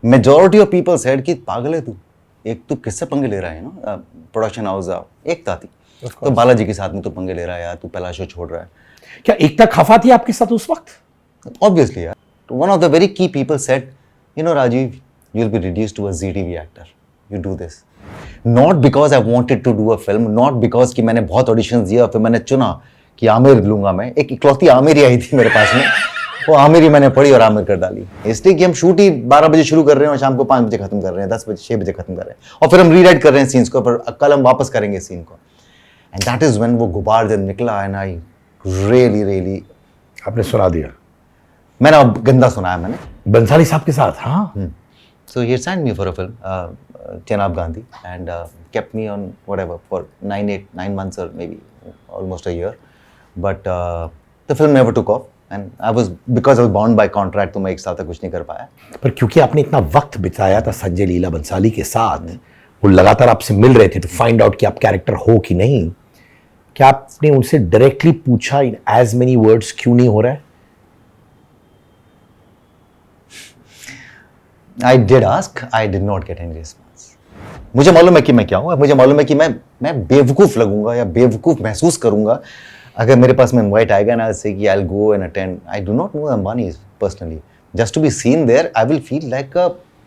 Majority of people said कि पागल है तू, एक तू किससे पंगे ले रहा है ना, प्रोडक्शन हाउस एकता थी, तो बालाजी के साथ में तू पंगे ले रहा है यार, तू पहला शो छोड़ रहा है। क्या एकता खफा थी आपके साथ उस वक्त? Obviously, yeah. One of the very key people said, you know, Rajiv, you'll be reduced to a ZTV actor. You do this. Not because I wanted to do a film, not because कि मैंने बहुत auditions दिया फिर मैंने चुना कि आमिर लूंगा मैं। एक इकलौती आमिर ही आई थी मेरे पास में, वो आमिर ही मैंने पढ़ी और आमिर कर डाली। इसलिए कि हम शूट ही 12 बजे शुरू कर रहे हैं और शाम को 5 बजे खत्म कर रहे हैं, 10 बजे 6 बजे खत्म कर रहे हैं, और फिर हम रीराइट कर रहे हैं सीन्स को, पर कल हम वापस करेंगे सीन को। एंड दैट इज व्हेन वो गुबार जब निकला एंड आई रियली आपने सुना दिया? मैंने अब गंदा सुनाया मैंने बंसाली साहब के साथ। हाँ, so he signed me for a film, Chenab Gandhi, and kept me on whatever for 9 months or maybe almost a year, but the film never took off and because I was bound by contract, तो मैं एक साल तक कुछ नहीं कर पाया। पर क्योंकि आपने इतना वक्त बिताया था संजय लीला बंसाली के साथ, वो लगातार आपसे मिल रहे थे टू फाइंड आउट कि आप कैरेक्टर हो कि नहीं, क्या आपने उनसे डायरेक्टली पूछा इन एज मेनी वर्ड्स क्यों नहीं हो रहा है? I did ask, I did not get any response. मुझे मालूम है कि मैं क्या हूँ, मुझे मालूम है कि मैं बेवकूफ़ लगूंगा या बेवकूफ़ महसूस करूंगा अगर मेरे पास में इनवाइट आएगा ना से कि I'll go and attend. I do not know Ambani personally. Just to be seen there, I will feel like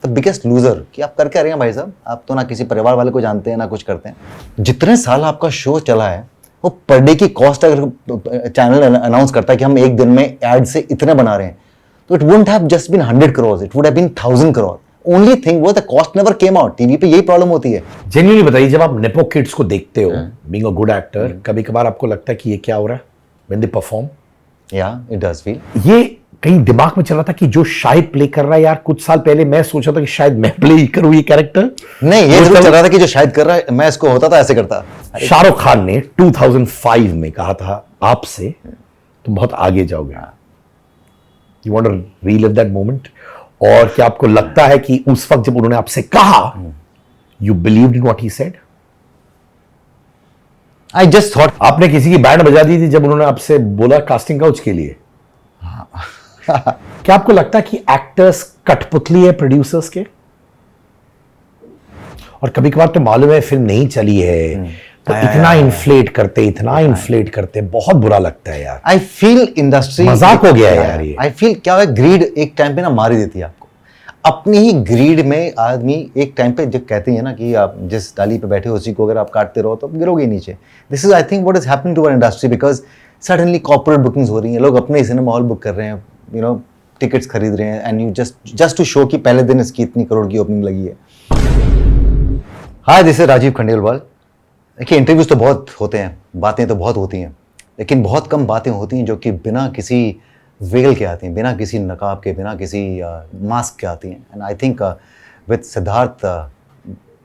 the biggest loser कि आप कर क्या रहे हैं भाई साहब, आप तो ना किसी परिवार वाले को जानते हैं ना कुछ करते हैं। जितने साल आपका शो चला है वो पर डे की कॉस्ट अगर चैनल अनाउंस करता है कि हम एक दिन में एड से इतने बना रहे हैं, तो it wouldn't have just been 100 crores, it would have been 1000 crore. Only thing was the cost never came out. TV पे यही प्रॉब्लम होती है। जेन्युइनली बताइए, जब आप नेपो किड्स को देखते हो बीइंग अ गुड एक्टर, कभी कभार आपको लगता है कि ये क्या हो रहा है when they perform? Yeah, it does feel. ये कहीं दिमाग में चल रहा था कि जो शाहिद प्ले कर रहा है, यार कुछ साल पहले मैं सोचा था कि शायद मैं प्ले ही करूं ये कैरेक्टर। नहीं, ये जरूर चल रहा था कि जो शाहिद कर रहा है मैं इसको होता था ऐसे करता। शाहरुख खान ने 2005 में कहा था आपसे तुम बहुत आगे जाओगे। You want to relive that moment? और क्या आपको लगता है कि उस वक्त जब उन्होंने आपसे कहा, you believed in what he said? I just thought आपने किसी की बैंड बजा दी थी जब उन्होंने आपसे बोला कास्टिंग काउच के लिए? क्या आपको लगता है कि एक्टर्स कठपुतली है प्रोड्यूसर्स के? और कभी कभार तो मालूम है फिल्म नहीं चली है तो इतना इन्फ्लेट करते बहुत बुरा लगता है यार। आई फील इंडस्ट्री मजाक हो गया है यार ये। आई फील क्या है, ग्रीड एक टाइम पे ना मार ही देती है आपको। अपनी ही ग्रीड में आदमी एक टाइम पे जब कहते हैं ना कि आप जिस डाली पे बैठे हो उसी को अगर आप काटते रहो तो आप गिरोगे नीचे। This is I think what is happening to our industry, because suddenly corporate bookings हो रही हैं, लोग अपने सिनेमा हॉल बुक कर रहे हैं, यू नो टिकट्स खरीद रहे हैं, and you just to show कि पहले दिन इसकी इतनी करोड़ की ओपनिंग लगी है। हाय, दिस इज राजीव खंडेलवाल। देखिए, इंटरव्यूज तो बहुत होते हैं, बातें तो बहुत होती हैं, लेकिन बहुत कम बातें होती हैं जो कि बिना किसी वेल के आती हैं, बिना किसी नकाब के, बिना किसी मास्क के आती हैं। And I think with Siddharth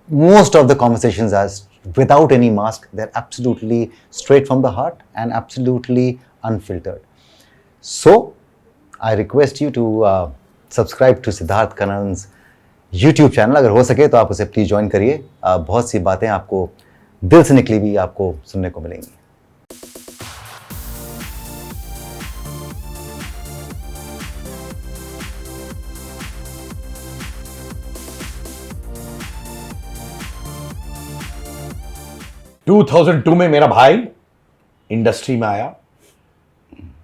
most of the conversations as without any mask, they are absolutely straight from the heart and absolutely unfiltered. So I request you to subscribe to Siddharth Kannan's YouTube channel. अगर हो सके तो आप उसे please join करिए। बहुत सी बातें आपको दिल से निकली हुई आपको सुनने को मिलेंगी। टू 2002 में मेरा भाई इंडस्ट्री में आया।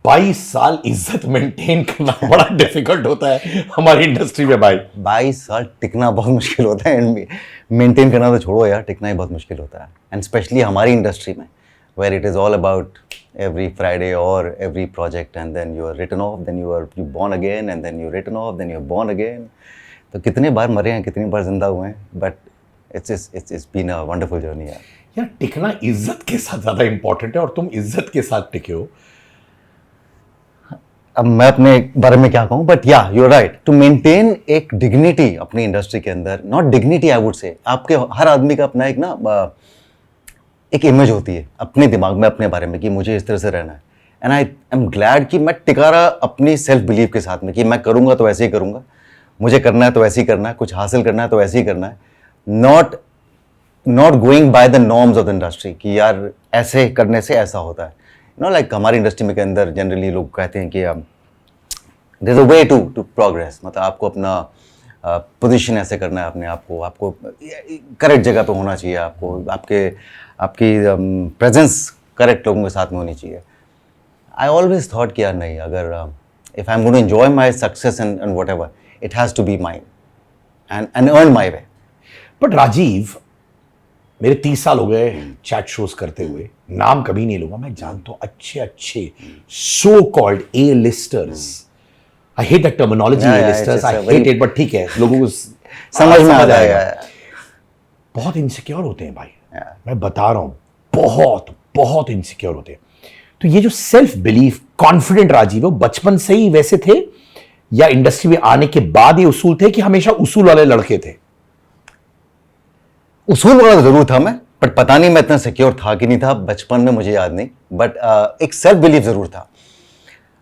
22 साल इज्जत मेंटेन करना बड़ा डिफिकल्ट होता है हमारी इंडस्ट्री में भाई। 22 साल टिकना बहुत मुश्किल होता है, एंड मेंटेन करना तो छोड़ो यार, टिकना ही बहुत मुश्किल होता है। एंड स्पेशली हमारी इंडस्ट्री में where it is all about every Friday और every project, and then you are written off, then you born again, and then you written off, then you are born again. तो कितने बार मरे हैं, कितनी बार जिंदा हुए हैं, but it's been a wonderful journey यार। यार टिकना इज्जत के साथ ज़्यादा इंपॉर्टेंट है और तुम इज्जत के साथ टिके हो। अब मैं अपने बारे में क्या कहूँ, but yeah you are right, to maintain एक डिग्निटी अपनी इंडस्ट्री के अंदर, not dignity I would say, आपके हर आदमी का अपना एक ना एक इमेज होती है अपने दिमाग में अपने बारे में कि मुझे इस तरह से रहना है। एंड आई एम ग्लैड कि मैं टिका रहा अपनी सेल्फ बिलीव के साथ में कि मैं करूँगा तो ऐसे ही करूँगा, मुझे करना है तो ऐसे ही करना है, कुछ हासिल करना है तो ऐसे ही करना है, not going by the norms of the industry कि यार ऐसे करने से ऐसा होता है। नो लाइक हमारी इंडस्ट्री में के अंदर जनरली लोग कहते हैं कि there is a way to progress, मतलब आपको अपना पोजीशन ऐसे करना है अपने आप को, आपको करेक्ट जगह पे होना चाहिए, आपको आपकी प्रेजेंस करेक्ट लोगों के साथ में होनी चाहिए. आई ऑलवेज थॉट कि यार नहीं, अगर if I am going to enjoy my success and whatever, it has to be mine and earn my way. But Rajiv, मेरे 30 साल हो गए चैट शोज करते हुए, नाम कभी नहीं लूंगा, मैं जानता हूं अच्छे अच्छे so called A listers. I hate that terminology, A listers, I hate it, but ठीक है, लोगों को समझ में आ जाएगा. बहुत इनसिक्योर होते हैं भाई, मैं बता रहा हूं, बहुत बहुत इनसिक्योर होते हैं. तो ये जो सेल्फ बिलीफ, कॉन्फिडेंट राजीव, वो बचपन से ही वैसे थे या इंडस्ट्री में आने के बाद ये उसूल थे कि हमेशा उसूल वाले लड़के थे? उसूल वाला जरूर था मैं, बट पता नहीं मैं इतना सिक्योर था कि नहीं था बचपन में, मुझे याद नहीं. बट एक सेल्फ बिलीफ जरूर था.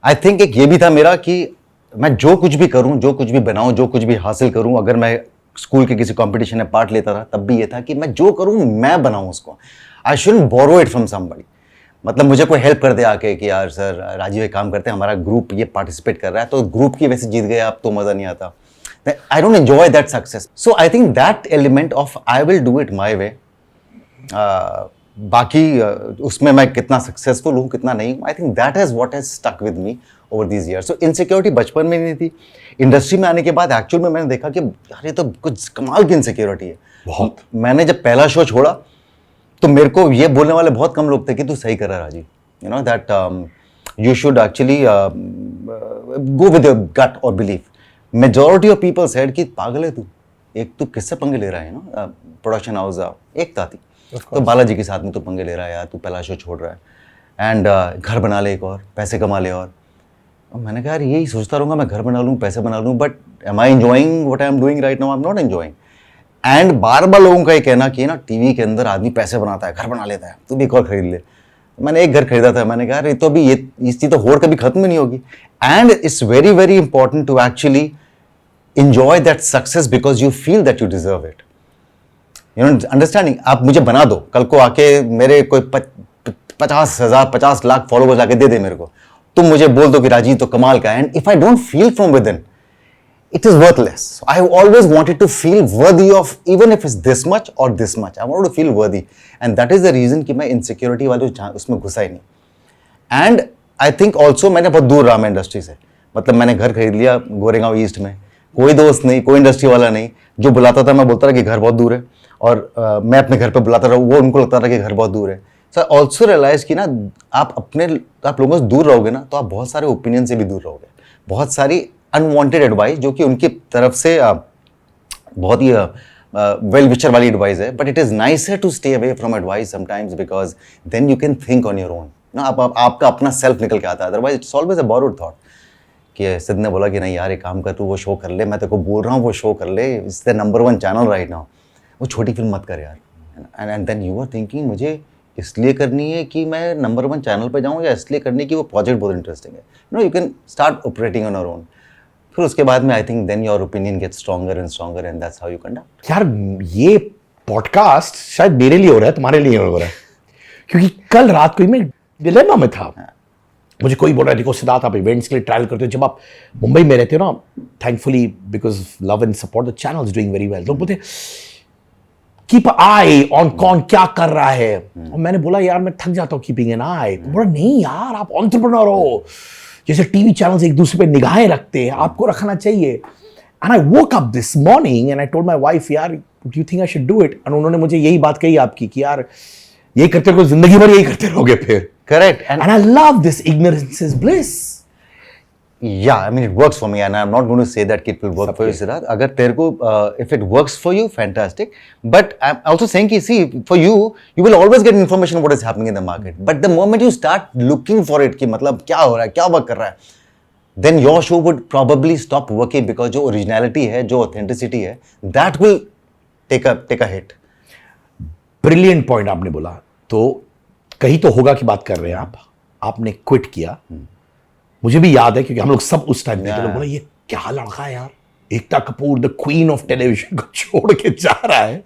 आई थिंक एक ये भी था मेरा कि मैं जो कुछ भी करूं, जो कुछ भी बनाऊं, जो कुछ भी हासिल करूं, अगर मैं स्कूल के किसी कंपटीशन में पार्ट लेता था तब भी ये था कि मैं जो करूं मैं बनाऊं उसको. I shouldn't borrow it from somebody. मतलब मुझे कोई हेल्प कर दे आके कि यार सर राजीव एक काम करते हैं, हमारा ग्रुप ये पार्टिसिपेट कर रहा है तो ग्रुप की वजह से जीत गए आप, तो मज़ा नहीं आता. I don't enjoy that success. So I think that element of I will do it my way. बाकी उसमें मैं कितना सक्सेसफुल हूँ कितना नहीं हूँ, I think that has what has stuck with me over these years. So insecurity बचपन में नहीं थी. इंडस्ट्री में आने के बाद एक्चुअल में मैंने देखा कि यार ये तो कुछ कमाल की इनसिक्योरिटी है. बहुत. मैंने जब पहला शो छोड़ा तो मेरे को ये बोलने वाले बहुत कम लोग थे कि तू सही कर रहा है Rajiv, you know that you should actually go with your gut और belief. Majority of people said कि पागल है तू, एक तू किससे पंगे ले रहा है ना. प्रोडक्शन हाउस एकता थी, तो बालाजी के साथ में तू पंगे ले रहा है यार, तू पहला शो छोड़ रहा है एंड घर बना ले एक और, पैसे कमा ले. और मैंने कहा यार यही सोचता रहूँगा मैं, घर बना लूँ पैसे बना लूँ, but am I enjoying what I am doing right now? I am not enjoying. And बार बार लोगों का ये कहना कि ना टीवी के अंदर आदमी पैसे बनाता है, घर बना लेता है, तू भी एक और खरीद ले. मैंने एक घर खरीदा था, मैंने कहा यार ये तो अभी ये इस चीज़ तो होड़ कभी खत्म ही नहीं होगी. And it's very very important to actually enjoy that success because you feel that you deserve it. You know, understanding. आप मुझे बना दो, कल को आके मेरे कोई 50,000 50 लाख फॉलोवर्स आके दे दे मेरे को, तुम मुझे बोल दो कि राजीव तो कमाल का है, and if I don't feel from within, it is worthless. So I have always wanted to feel worthy of, even if it's this much or this much. I want to feel worthy, and that is the reason कि मैं insecurity वाले उसमें घुसा ही नहीं. And I think also मैंने बहुत दूर रहा मैं इंडस्ट्री से. मतलब मैंने घर खरीद लिया गोरेगांव ईस्ट में, कोई दोस्त नहीं, कोई इंडस्ट्री वाला नहीं. जो बुलाता था मैं बोलता रहा कि घर बहुत दूर है, और मैं अपने घर पे बुलाता रहा, वो उनको लगता था कि घर बहुत दूर है. सो आई ऑल्सो रियलाइज कि ना आप लोगों से दूर रहोगे ना तो आप बहुत सारे ओपिनियन से भी दूर रहोगे, बहुत सारी अनवांटेड एडवाइस जो कि उनकी तरफ से बहुत ही वेल विचर वाली एडवाइस है. But it is nicer to stay away from advice sometimes because then you can think on your own ना. आपका अपना सेल्फ निकल के आता है. Otherwise it's always a borrowed thought कि सिद्ध ने बोला कि नहीं यार एक काम कर, तू वो शो कर ले, मैं तेरे को बोल रहा हूँ वो शो कर ले, it's the number 1 channel right now, वो छोटी फिल्म मत कर यार. And then you are thinking मुझे इसलिए करनी है कि मैं नंबर 1 चैनल पे जाऊँ, या इसलिए करनी है कि वो प्रोजेक्ट बहुत इंटरेस्टिंग है. No, you can start operating on your own. फिर उसके बाद में I think then your opinion gets stronger and that's how you conduct. यार ये पॉडकास्ट शायद मेरे लिए हो रहा है, तुम्हारे लिए हो रहा है, क्योंकि कल रात को ही मैं डिलेमा में था. मुझे कोई बोल रहा है देखो सिद्धार्थ आप इवेंट्स के लिए ट्रैवल करते हो, जब आप मुंबई में रहते हो ना, thankfully because love and support the channel is doing very well. लोग बोलते कीप आई ऑन कौन क्या कर रहा है, और मैंने बोला यार मैं थक जाता हूँ कीपिंग एन आई. बोला नहीं यार आप एंटरप्रेन्योर हो, जैसे टीवी चैनल्स एक दूसरे पे निगाहें रखते हैं, आपको रखना चाहिए. And I woke up this morning and I told my wife यार do you think I should do it. And उन्होंने मुझे यही बात कही आपकी कि यार ये करते रहो, जिंदगी भर यही करते रहोगे फिर. Correct. And I love this ignorance is bliss. Yeah, I mean it works for me, and I'm not going to say that it will work for you, Siddharth. अगर तेरे को if it works for you, fantastic. But I'm also saying कि see for you, you will always get information on what is happening in the market. But the moment you start looking for it कि मतलब क्या हो रहा है, क्या work कर रहा है, then your show would probably stop working because जो originality है, जो authenticity है, that will take a hit. Brilliant point आपने बोला. तो कहीं तो होगा की बात कर रहे हैं आप. आपने क्विट किया. मुझे भी याद है क्योंकि हम लोग सब उस टाइम पे लोग बोला ये क्या लड़का है यार, Ekta Kapoor the queen of television को छोड़ के जा रहा है.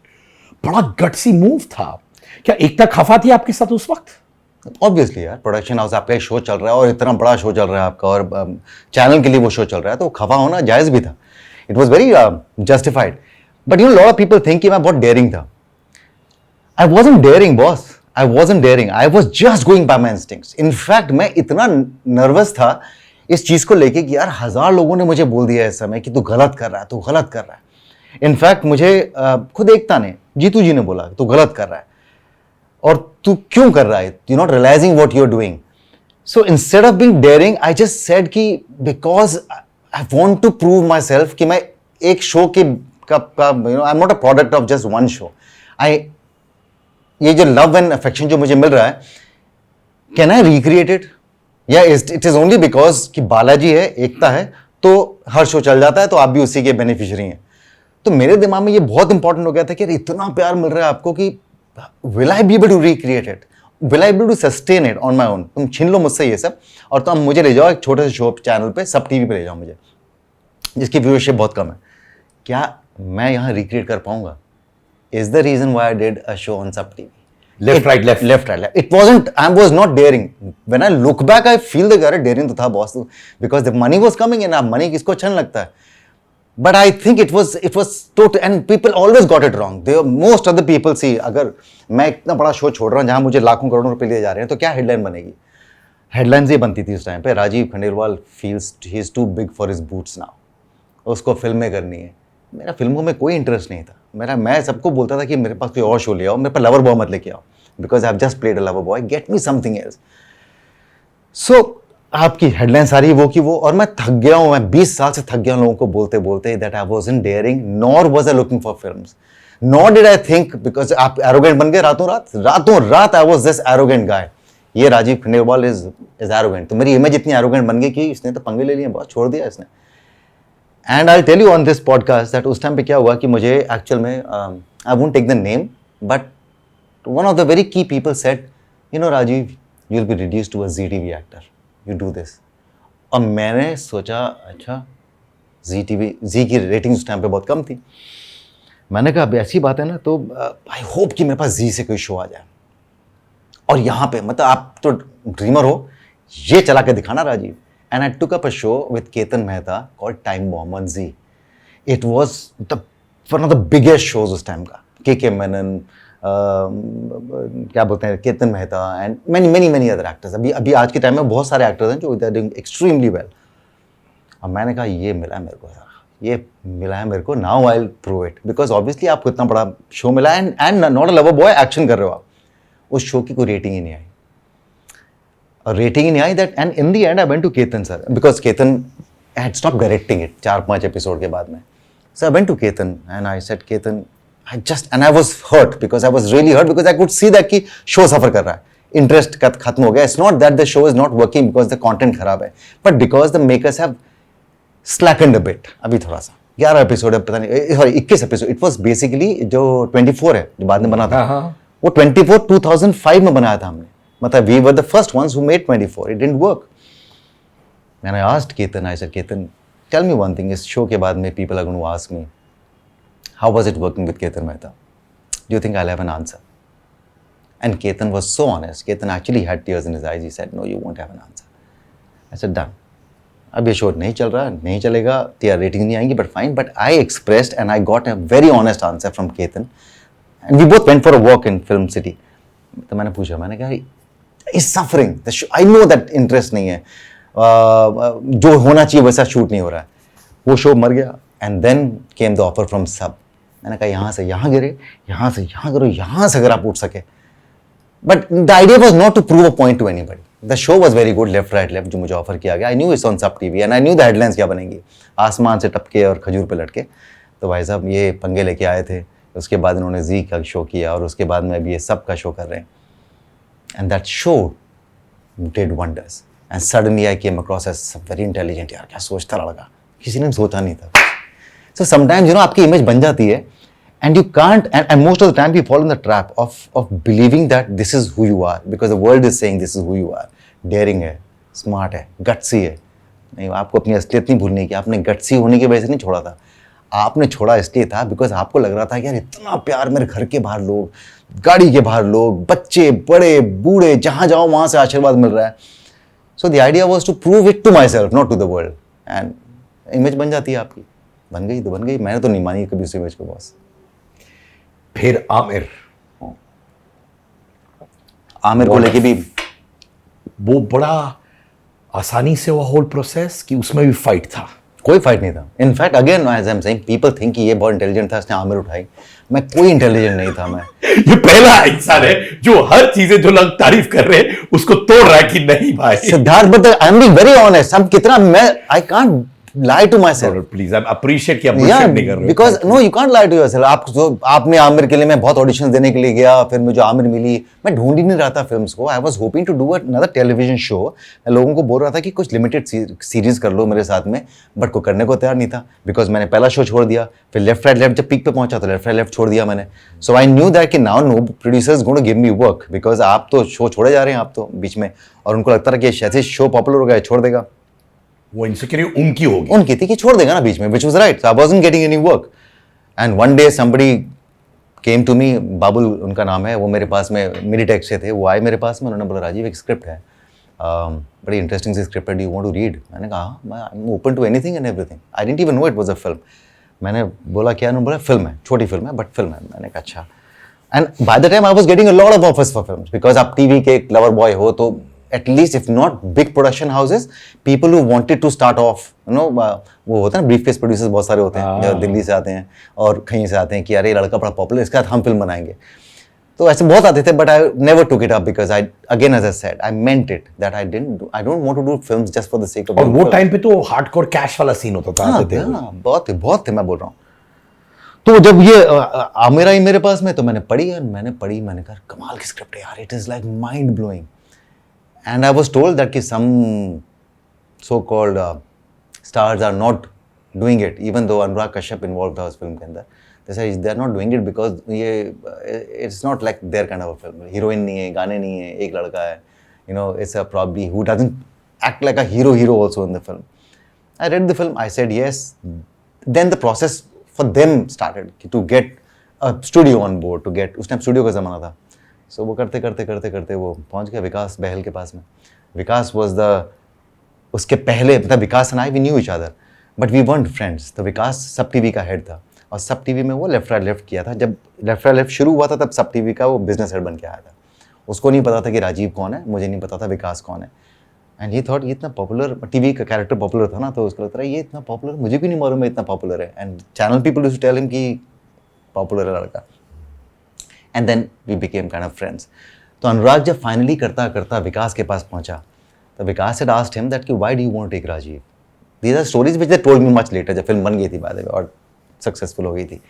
बड़ा गट्सी मूव था. क्या एकता खफा थी आपके साथ उस वक्त? ऑब्वियसली यार, प्रोडक्शन हाउस आपका एक शो चल रहा है और इतना बड़ा शो चल रहा है आपका, और चैनल के लिए वो शो चल रहा है, तो खफा होना जायज़ भी था. It was very justified. But you know lot of people think कि मैं बहुत डेयरिंग था. I wasn't daring, boss. I wasn't daring. I was just going by my instincts. In fact, मैं इतना नर्वस था इस चीज को लेके कि यार 1000 लोगों ने मुझे बोल दिया इस समय कि तू गलत कर रहा है, तू गलत कर रहा है. इनफैक्ट मुझे खुद एकता ने, जीतू जी ने बोला तू गलत कर रहा है और तू क्यों कर रहा है, you not realizing what you are doing. So instead of being daring I just said कि because I want to prove myself कि मैं एक शो के you know I am not a product of just one show. ये जो love and affection जो मुझे मिल रहा है, कैन आई रिक्रिएट इट, या इट इज ओनली बिकॉज कि बालाजी है, एकता है, तो हर शो चल जाता है, तो आप भी उसी के बेनिफिशियरी हैं. तो मेरे दिमाग में ये बहुत इंपॉर्टेंट हो गया था कि इतना प्यार मिल रहा है आपको कि will I be able to recreate it, will I be able to sustain it on my own. तुम छीन लो मुझसे ये सब और तुम मुझे ले जाओ एक छोटे से शो चैनल पे, सब टीवी पे ले जाओ मुझे, जिसकी व्यूअरशिप बहुत कम है. क्या मैं यहाँ रिक्रिएट कर पाऊंगा? Is the reason why I did a show on Sub TV. Left, right, left. Left, right, left. It wasn't, I was not daring. When I look back, I feel the अरे daring तो था boss, because the money was coming in. अब money किसको अच्छा नहीं लगता है? But I think it was total, and people always got it wrong. Most other people see, अगर मैं इतना बड़ा शो छोड़ रहा हूँ जहाँ मुझे लाखों करोड़ों रुपए लिए जा रहे हैं, तो क्या हेडलाइन बनेगी? हेडलाइंस ये बनती थी उस टाइम पे, Rajiv Khandelwal feels he is too big for his boots now. उसको फिल्में करनी है. मेरा फिल्मों में कोई इंटरेस्ट नहीं था. मैं सबको बोलता था कि मेरे पास कोई और शो ले आओ, मेरे पास लवर बॉय मत लेके आओ, because I have just played a lover boy, get me something else. So आपकी हेडलाइन सारी वो की वो, और मैं थक गया हूँ. मैं 20 साल से थक गया हूँ लोगों को बोलते बोलते that I wasn't daring, nor was I looking for films, nor did I think, because आप एरोगेंट बन गए रातों रात I was this arrogant guy. ये राजीव खंडेलवाल इज एरोगेंट. तो मेरी इमेज इतनी एरोगेंट बन गई कि इसने तो पंगे ले लिए, बहुत छोड़ दिया इसने. And I tell you on this podcast that उस टाइम पे क्या हुआ कि मुझे एक्चुअल में I won't take the name, but one of the very key people said, you know Rajiv, you will be reduced to a Zee TV actor, you do this. और मैंने सोचा अच्छा, जी की रेटिंग उस टाइम पे बहुत कम थी. मैंने कहा अब ऐसी बात है ना, तो आई होप कि मेरे पास जी से कोई शो आ जाए, और यहाँ पे मतलब आप तो ड्रीमर हो, ये चला के दिखाना Rajiv. And I took up a show with Ketan Mehta called Time Bomb on Z. It was one of the biggest shows उस टाइम का. K.K. Menon, क्या बोलते हैं, Ketan Mehta, and many other actors. अभी आज के टाइम में बहुत सारे एक्टर्स हैं जो they are doing extremely well. अब मैंने कहा ये मिला है मेरे को, ये मिला है मेरे को, now I'll prove it. Because obviously आपको इतना बड़ा शो मिला है, and not a lover boy, action कर रहे हो आप. उस शो की कोई रेटिंग ही नहीं आई. रेटिंग नहीं आई that, and in the end I went to Ketan sir, because Ketan had stop directing it 4-5 episode के बाद में. So I went to Ketan and I said Ketan, I just, and I was hurt, because I was really hurt, because I could see that कि show suffer कर रहा है, interest खत्म हो गया. It's not that the show is not working because the content खराब है, but because the makers have slackened a bit. अभी थोड़ा सा 11 एपिसोड है, पता नहीं, sorry 21 episode. It was basically जो 24 है जो बाद में बना था, वो 24 2005 में बनाया था हमने. मतलब we were the first ones who made 24. It didn't work. And I asked Ketan, I said, Ketan, tell me one thing. इस show के बाद में people are going to ask me, how was it working with Ketan Mehta? Do you think I'll have an answer? And Ketan was so honest. Ketan actually had tears in his eyes. He said, no, you won't have an answer. I said, done. अब ये show नहीं चल रहा, नहीं चलेगा, तेरा rating नहीं आएंगी, but fine. But I expressed and I got a very honest answer from Ketan. And we both went for a walk in Film City. तो मैंने पूछा, मैंने कहा is suffering. I know that interest नहीं है, जो होना चाहिए वैसा शूट नहीं हो रहा है. वो शो मर गया. And then came the offer from Sub. मैंने कहा यहाँ से यहाँ गिरे, यहाँ से यहाँ करो, यहाँ से अगर आप उठ सके. But the idea was not to prove a point to anybody. The show was very good, left right left जो मुझे ऑफर किया गया. I knew it's on Sub TV and I knew the headlines क्या बनेंगी, आसमान से टपके और खजूर पे लटके. तो भाई साहब ये पंगे लेके आए थे. उसके बाद इन्होंने जी का शो किया और उसके बाद में अभी ये सब का शो कर रहे हैं. And that show did wonders. And suddenly I came across as very intelligent. यार क्या सोचता लड़का, किसी ने सोचा नहीं था. So sometimes you know आपकी इमेज बन जाती है and you can't, and most of the time you fall in the trap of believing that this is who you are because the world is saying this is who you are. Daring है, smart है, gutsy है. नहीं, आपको अपनी असलियत नहीं भूलनी कि आपने gutsy होने की वजह से नहीं छोड़ा था. आपने छोड़ा इसलिए था बिकॉज आपको लग रहा था कि यार इतना प्यार, मेरे घर के बाहर लोग, गाड़ी के बाहर लोग, बच्चे बड़े बूढ़े, जहां जाओ वहां से आशीर्वाद मिल रहा है. So the idea was to prove it to myself, not to the world. And image बन जाती है आपकी. बन गई तो बन गई, मैंने तो नहीं मानी कभी उस इमेज को बॉस। फिर आमिर, आमिर को लेके भी वो बड़ा आसानी से हुआ होल प्रोसेस कि उसमें भी फाइट था? कोई फाइट नहीं था। In fact again as I am saying, people think कि ये बहुत इंटेलिजेंट था, इसने आमिर उठाई। मैं कोई इंटेलिजेंट नहीं था। मैं ये पहला इंसान है जो हर चीजें जो लोग तारीफ कर रहे हैं उसको तोड़ रहा है कि नहीं भाई। Siddharth, but I am being very honest. हम कितना, मैं I can't lie to myself. Please I appreciate कि आप bullshit नहीं कर रहे हो। because no you can't lie to yourself. आपने आमिर के लिए, मैं बहुत ऑडिशंस देने के लिए गया, फिर मुझे आमिर मिली, मैं ढूंढ ही नहीं रहा था फिल्म्स को। I was hoping to do another television show. मैं लोगों को बोल रहा था कि कुछ लिमिटेड सीरीज कर लो मेरे साथ में, बट को करने को तैयार नहीं था बिकॉज मैंने पहला शो छोड़ दिया। फिर लेफ्ट राइट लेफ्ट जब पीक पे पहुंचा तो लेफ्ट राइट लेफ्ट छोड़ दिया मैंने। सो आई न्यू दैट कि now no producers going to give me work because आप तो शो छोड़े जा रहे हैं आप तो बीच में, और उनको लगता था कि ऐसे शो पॉपुलर हो गया छोड़ देगा। वो इनसिक्योरिटी उनकी होगी, उनकी थी कि छोड़ देगा ना बीच में, which was right. So I wasn't getting any work. And one day somebody came to me, बाबुल उनका नाम है, वो मेरे पास में मिनीटेक से थे, वो आए मेरे पास में, उन्होंने बोला राजीव एक स्क्रिप्ट है, बड़ी इंटरेस्टिंग सी स्क्रिप्ट है, do you want to read? मैंने कहा I am open to anything and everything. I didn't even know it was a film. मैंने बोला क्या? उन्होंने बोला फिल्म है, छोटी फिल्म है बट फिल्म है। मैंने कहा अच्छा। And by the time I was getting a lot of offers for films because आप टीवी के एक लवर बॉय हो तो at least if not big production houses, people who wanted to start off, you know, वो होता है ना briefcase producers बहुत सारे होते हैं जो दिल्ली से आते हैं और कहीं से आते हैं कि अरे लड़का बड़ा पॉपुलर, इसके साथ हम फिल्म बनाएंगे। तो ऐसे बहुत आते थे but I never took it up because I again as I said I meant it that I don't want to do films just for the sake of. और वो टाइम पे तो हार्डकोर कैश वाला सीन होता था। आते थे बहुत थे मैं बोल रहा हूँ। तो जब ये आमिर आई मेरे पास में तो मैंने पढ़ी मैंने कहा कमाल की स्क्रिप्ट है यार, it is like mind blowing. And I was told that some so-called stars are not doing it, even though Anurag Kashyap involved था उस film के अंदर. They said they are not doing it because it's not like their kind of a film. Heroine नहीं है, गाने नहीं है, एक लड़का है. You know, it's a probably who doesn't act like a hero also in the film. I read the film. I said yes. Then the process for them started to get a studio on board. उस time studio का ज़माना था. सो वो करते करते वो पहुंच गया विकास बहल के पास में। विकास वाज उसके पहले, मतलब Vikas and I we knew each other but we weren't friends. तो विकास सब टीवी का हेड था और सब टीवी में वो लेफ्ट राइट लेफ्ट किया था। जब लेफ्ट राइट लेफ्ट शुरू हुआ था तब सब टीवी का वो बिजनेस हेड बन के आया था। उसको नहीं पता था कि राजीव कौन है, मुझे नहीं पता था विकास कौन है। एंड ये थॉट ये इतना पॉपुलर टीवी का कैरेक्टर पॉपुलर था ना, तो उसको लगता है ये इतना पॉपुलर, मुझे भी नहीं मालूम है इतना पॉपुलर है। And channel people used to tell him कि पॉपुलर है लड़का। And then we became kind of friends. तो अनुराग जब फाइनली करता करता विकास के पास पहुंचा तो विकास had asked him that कि why do you want to take Rajiv? These are stories which they told me much later जब फिल्म बन गई थी बाद में और सक्सेसफुल हो गई थी।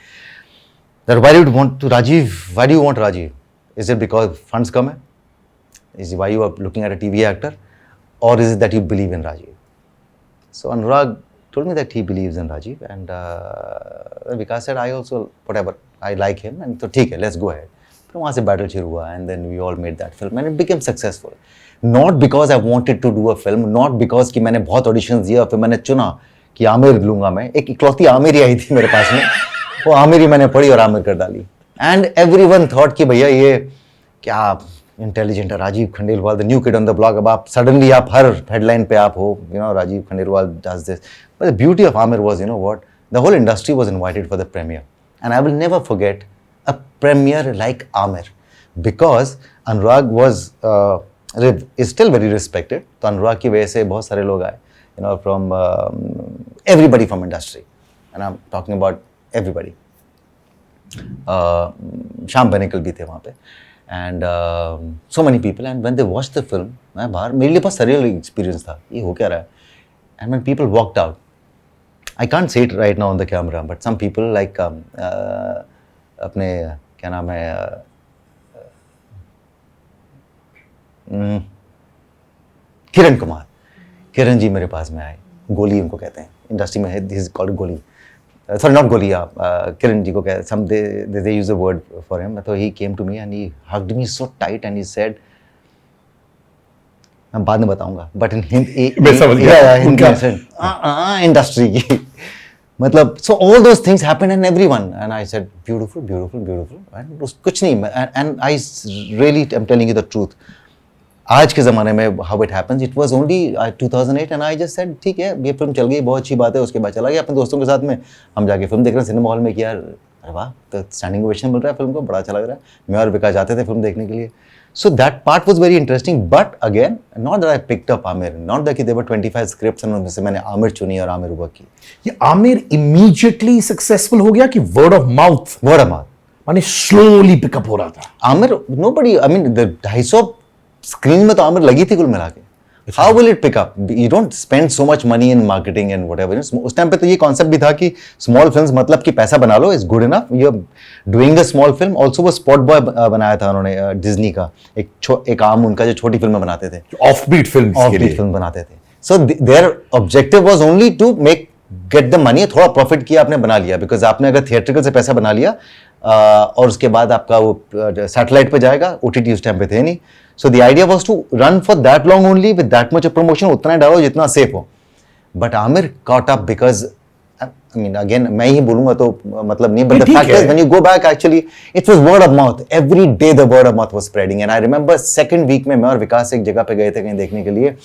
That why do you want to Rajiv? Why do you want Rajiv? Is it because funds कम है? Is it why you are looking at a TV actor? Or is it that you believe in Rajiv? So Anurag told me that he believes in Rajiv and Vikas said I also whatever I like him and तो ठीक है let's go ahead। फिर वहाँ से battle शुरू हुआ and then we all made that film and it became successful. Not because I wanted to do a film, not because कि मैंने बहुत ऑडिशंस दिया फिर मैंने चुना कि आमिर लूंगा मैं। एक इकलौती आमिर ही आई थी मेरे पास में, वो आमिर ही मैंने पढ़ी और आमिर कर डाली। एंड एवरीवन थॉट कि भैया ये क्या इंटेलिजेंट है Rajiv Khandelwal, the new kid on the block. अब आप सडनली आप हर हेडलाइन पे आप हो, you know Rajiv Khandelwal does this. But the beauty of Aamir was, you know what, the whole industry was invited for the premiere and I will never forget a premiere like Amir because Anurag was is still very respected. तो अनुराग की वजह से बहुत सारे लोग आए, you know, from everybody from industry and I'm talking about everybody. Shyam Benegal भी थे वहाँ पे and so many people and when they watched the film, मैं बाहर, मेरे लिए बहुत surreal experience था, ये हो क्या रहा है। and when people walked out, I can't say it right now on the camera but some people like अपने क्या नाम है किरण कुमार, किरण जी मेरे पास में आए, गोली उनको कहते हैं इंडस्ट्री में, दिस इज कॉल्ड गोली, सॉरी नॉट गोली, किरण जी को कहते हैं, some they use a word for him. तो he came to me and he hugged me so tight and he said, मैं बाद में बताऊंगा बट इन हिंदी इंडस्ट्री की मतलब, so all those things happened and everyone and I said beautiful and कुछ नहीं, and I really am telling you the truth, आज के ज़माने में how it happens, it was only 2008 and I just said ठीक है ये फिल्म चल गई, बहुत अच्छी बात है, उसके बाद चला गया अपने दोस्तों के साथ में, हम जाके फिल्म देख रहे हैं सिनेमा हॉल में कि यार अरे वाह तो स्टैंडिंग ओवेशन मिल रहा है फिल्म को, बड़ा अच्छा लग रहा है, मैं और विकास जाते थे फिल्म देखने के लिए. So that part was very interesting, but again, not that I picked up Aamir, not that there were 25 scripts and उनमें से मैंने आमिर चुनी और आमिर वर्क की. ये आमिर इमीडिएटली सक्सेसफुल हो गया कि word of mouth? Word of mouth. माने स्लोली पिकअप हो रहा था. Aamir, nobody, I mean, the 250 screen में तो आमिर लगी थी कुल मिला के. How will it pick up? You don't spend so much money in marketing and whatever. उस टाइम पे तो ये कॉन्सेप्ट भी था कि स्मॉल फिल्म्स मतलब कि पैसा बना लो, is good enough. You are doing a small film. Also वो स्पॉट बॉय बनाया था उन्होंने डिज्नी का, एक आम उनका जो छोटी फिल्में बनाते थे, ऑफबीट फिल्म बनाते थे. So their objective was only to get the money. थोड़ा प्रॉफिट किया आपने, बना लिया, बिकॉज आपने अगर थिएट्रिकल से पैसा बना लिया और उसके बाद आपका वो सैटेलाइट पे जाएगा, ओटीटी उस टाइम पे थे नहीं. So the idea was to run for that long only with that much promotion, उतना ही डालो जितना सेफ हो. But Aamir caught up because I mean, again, मैं ही बोलूंगा तो मतलब नहीं, but the fact is when you go back actually it was word of mouth. Every day the word of mouth was spreading, and I remember second week में मैं और विकास एक जगह पे गए थे कहीं देखने के लिए.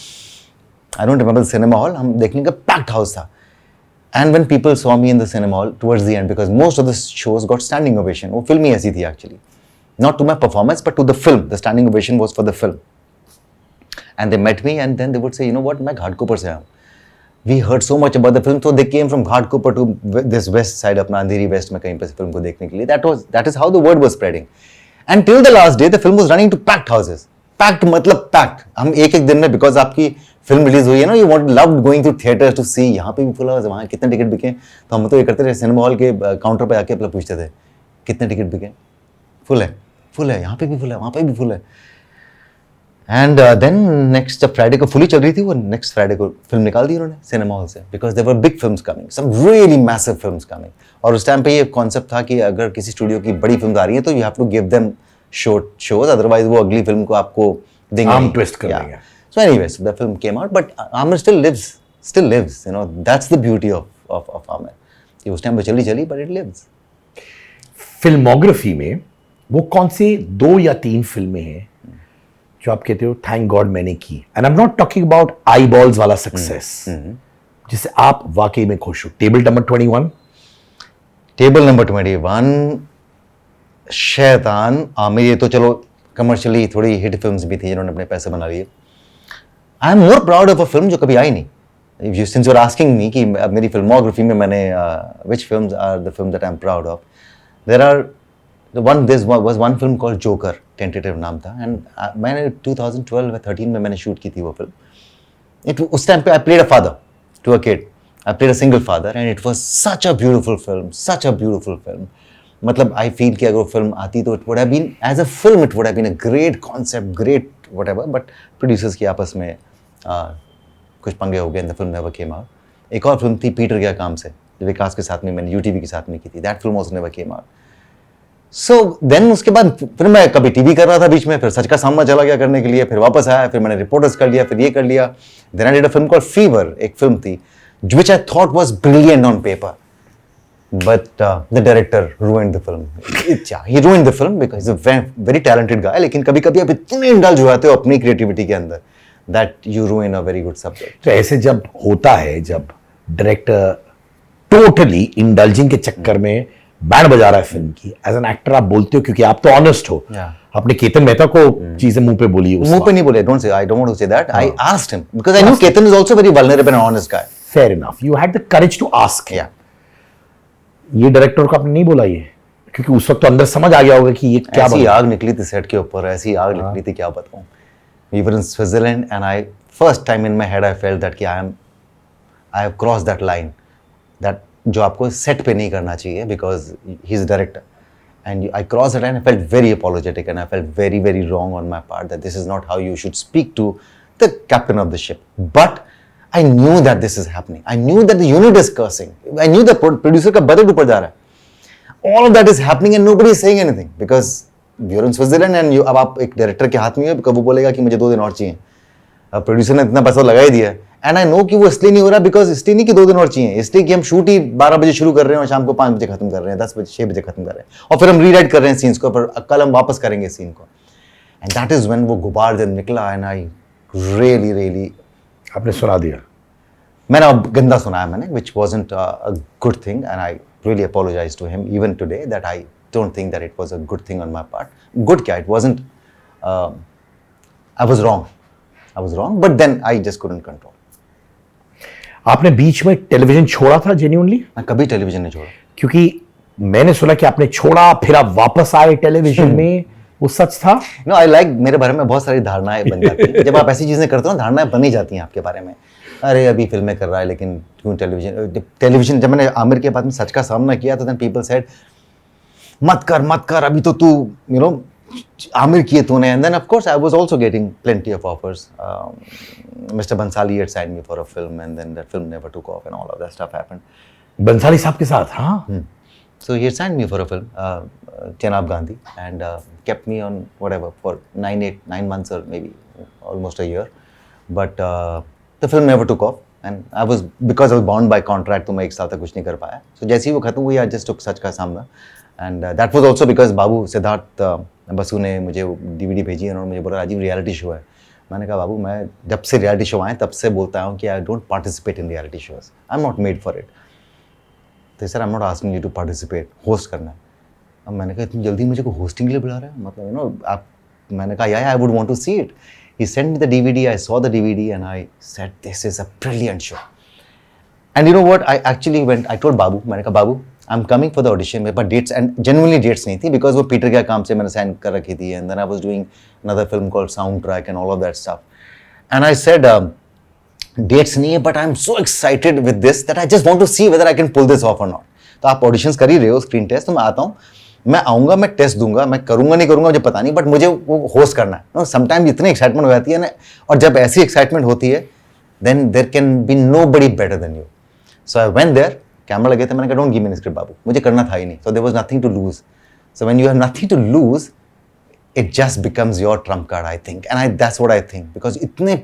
I don't remember the cinema hall, हम देखने का packed house था. And when people saw me in the cinema hall towards the end, because most of the shows got standing ovation, वो फिल्म ही ऐसी थी actually, not to my performance but to the film. The standing ovation was for the film, and they met me and then they would say, you know what, मैं घाटकोपर से आया हूँ. We heard so much about the film, so they came from Ghatkopar to this west side, अपना अंधेरी west में कहीं पे film को देखने के लिए. That is how the word was spreading. And till the last day, the film was running to packed houses. Packed मतलब packed. हम एक दिन में, because आपकी फिल्म रिलीज हुई है ना, you loved going to theaters to see. यहाँ पे भी फुल हाउस, वहाँ कितने टिकट बिके, तो हम तो ये करते थे, सिनेमा हॉल के काउंटर पे आके अपना पूछते थे कितने टिकट बिके. फुल है, यहाँ पे भी फुल है, वहाँ पे भी फुल है. एंड देन नेक्स्ट जब फ्राइडे को फुली चल रही थी, वो नेक्स्ट फ्राइडे को फिल्म निकाल दी उन्होंने सिनेमा हॉल से, because there were big films coming, some really massive films coming. और उस टाइम पे ये कॉन्सेप्ट था कि अगर किसी स्टूडियो की बड़ी फिल्म आ रही है तो you have to give them short shows, otherwise वो अगली फिल्म को आपको देंगे, आर्म ट्विस्ट कर देंगे. So anyways the film came out, but Aamir still lives, you know, that's the beauty of Aamir. ये उस टाइम पे चली बट इट लिव्स. फिल्मोग्राफी में वो कौन से 2 या 3 फिल्में हैं जो आप कहते हो थैंक गॉड मैंने की, and I am not talking about I balls वाला सक्सेस, जिससे आप वाकई में खुश हो? टेबल नंबर 21, शैतान, आमिर, ये तो चलो कमर्शियली थोड़ी हिट फिल्म्स भी थी जिन्होंने अपने पैसे बना लिए. I am more proud of a film जो कभी आई नहीं. Since you are asking me कि मेरी फिल्मोग्राफी में मैंने which films are the film that I am proud of, there are this was one film called Joker, tentative नाम था, and मैंने 2012 या 13 में मैंने शूट की थी वो फिल्म. उस टाइम पे I played a father to a kid. I played a single father and it was such a beautiful film. मतलब I feel कि अगर वो फिल्म आती तो it would have been, as a film it would have been a great concept, great whatever, but producers की आपस में कुछ पंगे हो गए and the film never came out. एक और फिल्म थी पीटर गया काम से, जो विकास के साथ में मैंने UTV के साथ में की थी. That film also never came out. So then उसके बाद फिर मैं कभी टीवी कर रहा था बीच में, फिर सच का सामना चला गया करने के लिए, फिर वापस आया, फिर मैंने रिपोर्टर्स कर लिया, फिर ये कर लिया. Then I did a film called Fever, एक फिल्म थी which I thought was brilliant on paper, but the director ruined the film. He ruined the film because he's a very talented guy, लेकिन कभी कभी आप इतने indulge हो जाते हो अपनी क्रिएटिविटी के अंदर that you ruin a very good subject. तो ऐसे जब होता है, जब डायरेक्टर टोटली इंडल्जिंग के चक्कर में बैंड बजा रहा है फिल्म की, एज एन एक्टर आप बोलते हो क्योंकि आप तो ऑनेस्ट हो. आपने केतन मेहता को चीजें मुंह पे बोली? मुंह पे नहीं बोले, don't say, I don't want to say that. I asked him because I knew Ketan is also very vulnerable and honest guy. Fair enough, you had the courage to ask. ये डायरेक्टर को आपने नहीं बोला ये, क्योंकि उस वक्त तो अंदर समझ आ गया होगा कि ये क्या ऐसी आग निकली थी सेट के ऊपर, ऐसी आग निकली थी, क्या बताऊं. We were in Switzerland and I first time in my head I felt that कि I have crossed that line, that जो आपको सेट पे नहीं करना चाहिए, because he is director. And I cross that and I felt very apologetic and I felt very very wrong on my part, that this is not how you should speak to the captain of the ship. But I knew that this is happening, I knew that the unit is cursing, I knew that producer का budget ऊपर जा रहा है. All of that is happening and nobody is saying anything because you are in Switzerland and you, अब आप एक director के हाथ में हो, बिकॉज वो बोलेगा कि मुझे 2 दिन और चाहिए. अब प्रोड्यूसर ने इतना पैसा लगा ही दिया है, एंड आई नो कि वो इसलिए नहीं हो रहा बिकॉज इसलिए नहीं कि 2 दिन और चाहिए, इसलिए कि हम शूट ही 12 बजे शुरू कर रहे हैं और शाम को 5 बजे खत्म कर रहे हैं, 10 बजे 6 बजे खत्म कर रहे हैं, और फिर हम रीराइट कर रहे हैं सीन्स को, पर कल हम वापस करेंगे सीन को. एंड दैट इज व्हेन वो गुबार जब निकला एंड आई रियली आपने सुना दिया। मैंने अब गंदा सुनाया मैंने, which wasn't a good thing, and I really apologize to him even today that I don't think that it was a good thing on my part. Good क्या, it wasn't. I was wrong, but then I just couldn't control. आपने बीच में television छोड़ा था genuinely? मैं कभी television नहीं छोड़ा। क्योंकि मैंने सुना कि आपने छोड़ा फिर आप वापस आए टेलीविजन में, वो सच था? No, I like, मेरे बारे में बहुत सारी धारणाएं बन जाती हैं। जब आप ऐसी चीजें करते हो ना, धारणाएं बनी जाती हैं आपके बारे में। अरे अभी फिल्में कर रहा है लेकिन क्यों टेलीविजन। जब मैंने आमिर के बाद में सच का सामना किया तो देन पीपल सेड मत कर अभी तो तू आमिर किए तूने। And then of course I was also getting plenty of offers. Mister Bhansali had signed me for a film and then that film never took off and all of that stuff happened. Bhansali साहब के साथ? हाँ। So he had signed me for a film, Chenab Gandhi, and kept me on whatever for 9 months or maybe almost a year. But the film never took off, and because I was bound by contract, तो मैं एक साल तक कुछ नहीं कर पाया. So जैसे ही वो खत्म हुई, I just took सच का सामना, and that was also because बाबू सिद्धार्थ बसु ने मुझे DVD भेजी और उन्होंने मुझे बोला राजीव रियलिटी शो है. मैंने कहा बाबू मैं जब से रियलिटी शो आए तब से बोलता हूँ कि I don't participate in reality shows, I am not made for it. तो sir I am not asking you to participate, host करना है. अब मैंने कहा इतनी जल्दी मुझे को होस्टिंग के लिए बुला रहे हैं, मतलब आप. मैंने कहा या I would want to see it. He send me the DVD, I saw the DVD and I said this is a brilliant show. And you know what, I actually went, I told Babu, मैंने कहा Babu I am coming for the audition. मेरे पास dates and genuinely dates नहीं थी because वो Peter के काम से मैंने साइन कर रखी थी. And then I was doing another film called Soundtrack and all of that stuff. And I said dates नहीं है but I am so excited with this that I just want to see whether I can pull this off और not. तो आप auditions कर ही रहे हो, screen test, तो मैं आता हूँ, मैं आऊँगा, मैं टेस्ट दूंगा, मैं करूँगा नहीं करूँगा मुझे पता नहीं, बट मुझे वो होस्ट करना है. समटाइम्स इतनी एक्साइटमेंट हो जाती है ना, और जब ऐसी एक्साइटमेंट होती है then there can be nobody better than you. So I went there, camera लगे थे, मैंने कहा डोंट गिव मी स्क्रिप्ट बाबू, मुझे करना था ही नहीं. So there was nothing to lose. So when you have nothing to lose it just becomes your trump card, I think, and that's what I think, because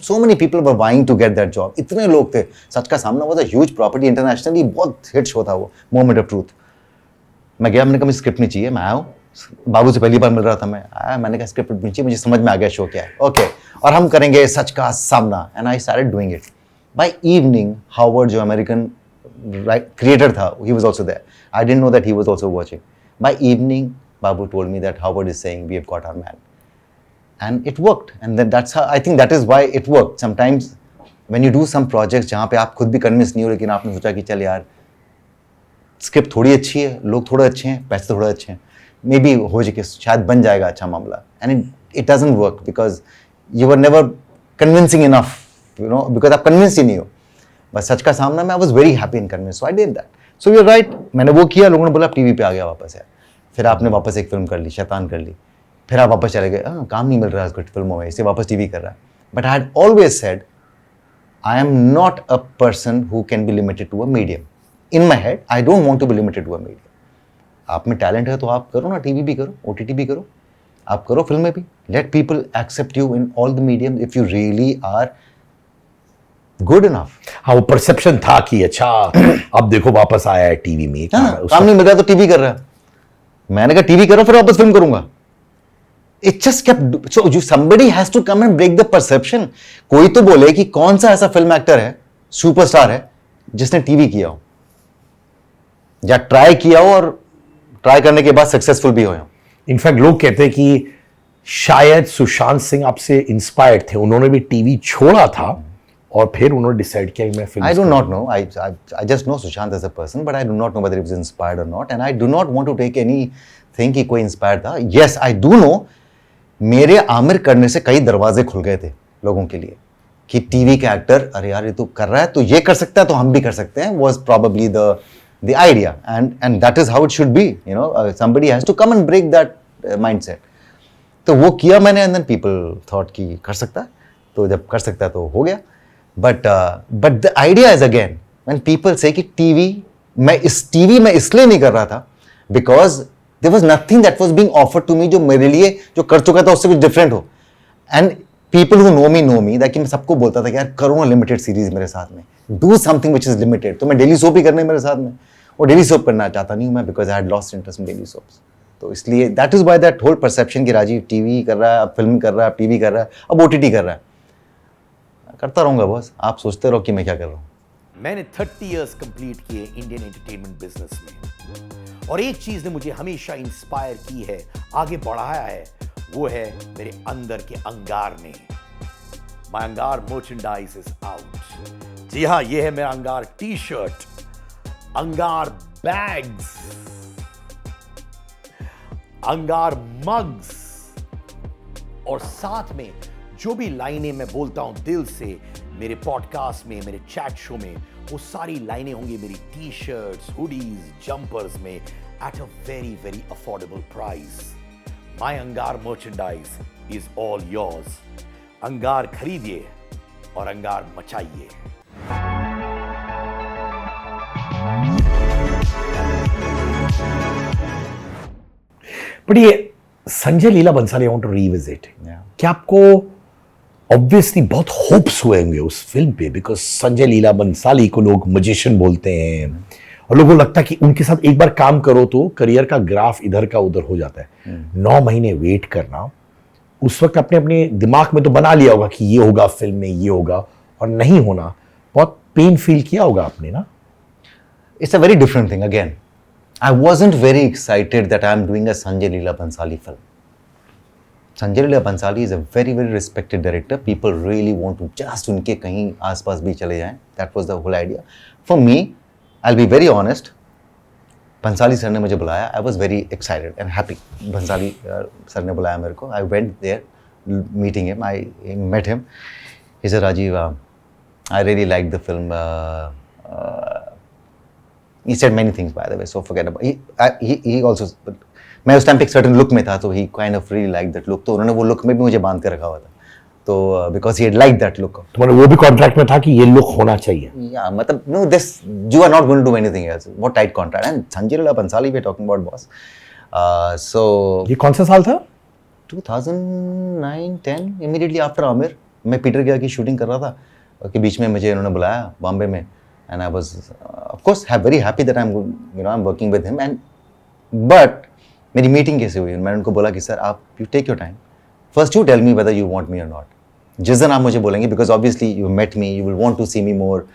so many people were vying to get that job. इतने लोग थे. सच का सामना was a huge property internationally, बहुत hit show था वो, moment of truth. मैं गया, मैंने कहा मुझे स्क्रिप्ट नहीं चाहिए, मैं आया हूँ. बाबू से पहली बार मिल रहा था, मैं आया, मैंने कहा स्क्रिप्ट नहीं चाहिए, मुझे समझ में आ गया शो क्या है. ओके, और हम करेंगे सच का सामना. And I started doing it. By evening Howard जो अमेरिकन क्रिएटर था, he was also there. I didn't know that he was also watching. By evening Babu told me that Howard is saying we have got our man, and it worked. And then that's how I think that is why it worked. Sometimes when you do some projects जहाँ पे आप खुद भी convince नहीं हो लेकिन आपने सोचा कि चल यार स्क्रिप्ट थोड़ी अच्छी है, लोग थोड़े अच्छे हैं, पैसे थोड़े अच्छे हैं, मे बी हो जाए शायद बन जाएगा अच्छा मामला. And it doesn't work because you were never convincing enough, you know, because आप कन्विंस ही नहीं हो. बस सच का सामना में I was very happy and convinced, so I did that. So you're right, मैंने वो किया, लोगों ने बोला टीवी पे आ गया वापस यार. फिर आपने वापस एक फिल्म कर ली, शैतान कर ली, फिर आप वापस चले गए, काम नहीं मिल रहा है कुछ फिल्मों में, इसे वापस टीवी कर रहा है. But I had always said I am not a person who can be limited to a medium. In my head I don't want to be limited to a medium. आप में टैलेंट है तो आप करो ना, टीवी भी करो, OTT भी करो, आप करो फिल्में भी. Let people accept you in all the medium if you really are good enough. हाँ, वो परसेप्शन था कि अच्छा अब देखो वापस आया है टीवी में, काम नहीं मिल रहा तो टीवी कर रहा है. मैंने कहा टीवी करो फिर वापस फिल्म करूंगा. It just kept, so somebody has to come and break the perception. कोई तो बोले कि कौन सा ऐसा फिल्म एक्टर है, सुपरस्टार है, जिसने टीवी किया हो या ट्राई किया हो और ट्राई करने के बाद सक्सेसफुल भी हो. इनफैक्ट लोग कहते हैं कि शायद सुशांत सिंह आपसे इंस्पायर्ड थे, उन्होंने भी टीवी छोड़ा था और फिर उन्होंने डिसाइड किया कि मैं film. I do not know. I just know Sushant as a person, but I do not know whether he was inspired or not, and I do not want to take anything कि कोई inspired था. Yes, I do know. मेरे आमिर करने से कई दरवाजे खुल गए थे लोगों के लिए कि टीवी के एक्टर, अरे यार ये तो कर रहा है तो ये कर सकता है तो हम भी कर सकते हैं. Was probably the idea, and that is how it should be. You know, somebody has to come and break that mindset. तो वो किया मैंने, and then people thought कि कर सकता है, तो जब कर सकता है तो हो गया. But the idea is again when people say कि टीवी मैं इसलिए नहीं कर रहा था because there was nothing that was being offered to me जो मेरे लिए जो कर चुका था उससे कुछ डिफरेंट हो. And people who know me that कि मैं सबको बोलता था कि यार करो ना लिमिटेड सीरीज मेरे साथ में, do something which is limited. तो मैं डेली सोप ही करने मेरे साथ में, और डेली सोप करना चाहता नहीं हूँ मैं because I had lost interest in daily soaps. तो इसलिए that is why that whole perception कि राजीव टीवी कर रहा है, अब फिल्म कर रहा है, अब टीवी कर रहा है, अब ओटीटी कर रहा है, करता रहूंगा बॉस, आप सोचते रहो कि मैं क्या कर रहा हूँ। मैंने 30 इयर्स कंप्लीट किए इंडियन एंटरटेनमेंट बिजनेस में, और एक चीज ने मुझे हमेशा इंस्पायर की है, आगे बढ़ाया है, वो है मेरे अंदर के अंगार ने। My Angaar merchandise is out. जी हाँ, ये है मेरा अंगार टी शर्ट, अंगार बैग्स, अंगार मग्स, और साथ में जो भी लाइनें मैं बोलता हूं दिल से मेरे पॉडकास्ट में, मेरे चैट शो में, वो सारी लाइनें होंगी मेरी टी शर्ट्स, हुडीज, जंपर्स में at a very very affordable price. My Angaar merchandise is all yours. Angaar खरीदिए और अंगार मचाइए। बट ये Sanjay Leela Bhansali, I want to revisit. Yeah. क्या आपको ऑब्वियसली बहुत होप्स हुए होंगे उस फिल्म पे, बिकॉज संजय लीला बंसाली को लोग मैजिशियन बोलते हैं और लोगों को लगता है कि उनके साथ एक बार काम करो तो करियर का ग्राफ इधर का उधर हो जाता है। 9 महीने वेट करना, उस वक्त अपने अपने दिमाग में तो बना लिया होगा कि ये होगा फिल्म में, ये होगा, और नहीं होना, बहुत पेन फील किया होगा आपने ना? It's a very different thing again. I wasn't very excited that I'm doing a Sanjay Leela Bhansali film. Sanjay Leela Bhansali is a very very respected director. People really want to just उनके कहीं आसपास भी चले जाएं. That was the whole idea. For me, I'll be very honest. Bhansali sir ने मुझे बुलाया. I was very excited and happy. Bhansali sir ने बुलाया मेरे को. I went there, meeting him. I met him. He said, Rajiv, I really liked the film. He said many things, by the way, so forget about it. He also, मैं उस time पे एक certain look में था, तो he kind of really liked that look. तो उन्होंने वो लुक में भी मुझे बांध के रखा हुआ था, तो because he had liked that look. तुम्हारे वो भी कॉन्ट्रैक्ट में था कि ये लुक होना चाहिए? Yeah, मतलब no, this you are not going to do anything else. What tight contract. And Sanjay Leela Bhansali we are talking about, boss. So ये कौन सा साल था? 2009-10, immediately after आमिर, मैं पीटर गिया की शूटिंग कर रहा था कि बीच में मुझे उन्होंने बुलाया बॉम्बे में, and I was of course very happy that I'm working with him, and but मेरी मीटिंग कैसे हुई, मैंने उनको बोला कि सर आप you take your time, first you tell me whether you want me or not. जिस दिन आप मुझे बोलेंगे, because obviously you met me, you will want to see me more.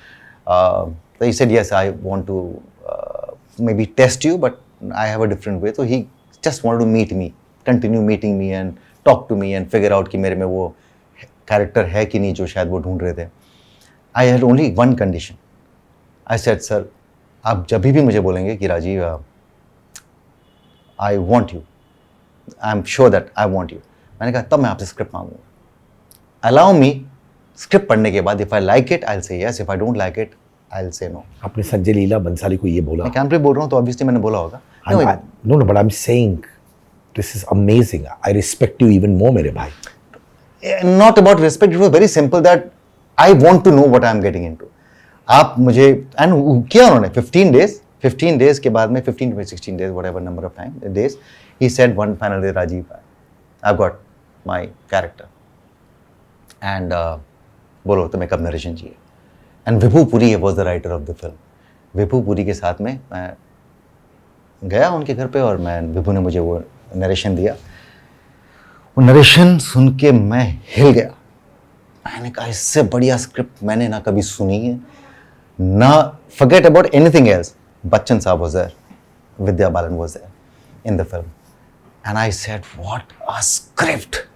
So he said yes, I want to maybe test you, but I have a different way. So he just wanted to meet me, continue meeting me and talk to me and figure out कि मेरे में वो character है कि नहीं जो शायद वो ढूंढ रहे थे. I had only one condition. I said, sir, आप जब भी मुझे बोलेंगे कि Rajiv I want you, I'm sure that I want you, मैंने कहा तब मैं आपसे स्क्रिप्ट मांगूंगा. Allow me, स्क्रिप्ट पढ़ने के बाद if I like it, I'll say yes. If I don't like it, I'll say no. आपने संजय लीला बंसाली को ये बोला? मैं कैमरे बोल रहा हूँ तो ऑब्वियसली मैंने बोला होगा. No, but I'm saying this is amazing. I respect you even more, मेरे भाई. Not about respect, it was very simple that I want to know what I'm getting into. आप मुझे एंड किया उन्होंने 15 days के बाद में 15 to 16 days whatever number of time days he said one final day, Rajiv, I've got my character and बोलो तुम्हें कब नरेशन चाहिए. And Vibhu Puri was the writer of the film. विभू पुरी के साथ में मैं गया उनके घर पे और मैं विभू ने मुझे वो नरेशन दिया. वो नरेशन सुन के मैं हिल गया. मैंने कहा इससे बढ़िया स्क्रिप्ट मैंने ना कभी सुनी है ना. Forget about anything else. Bachchan Saab was there, Vidya Balan was there in the film, and I said, what a script.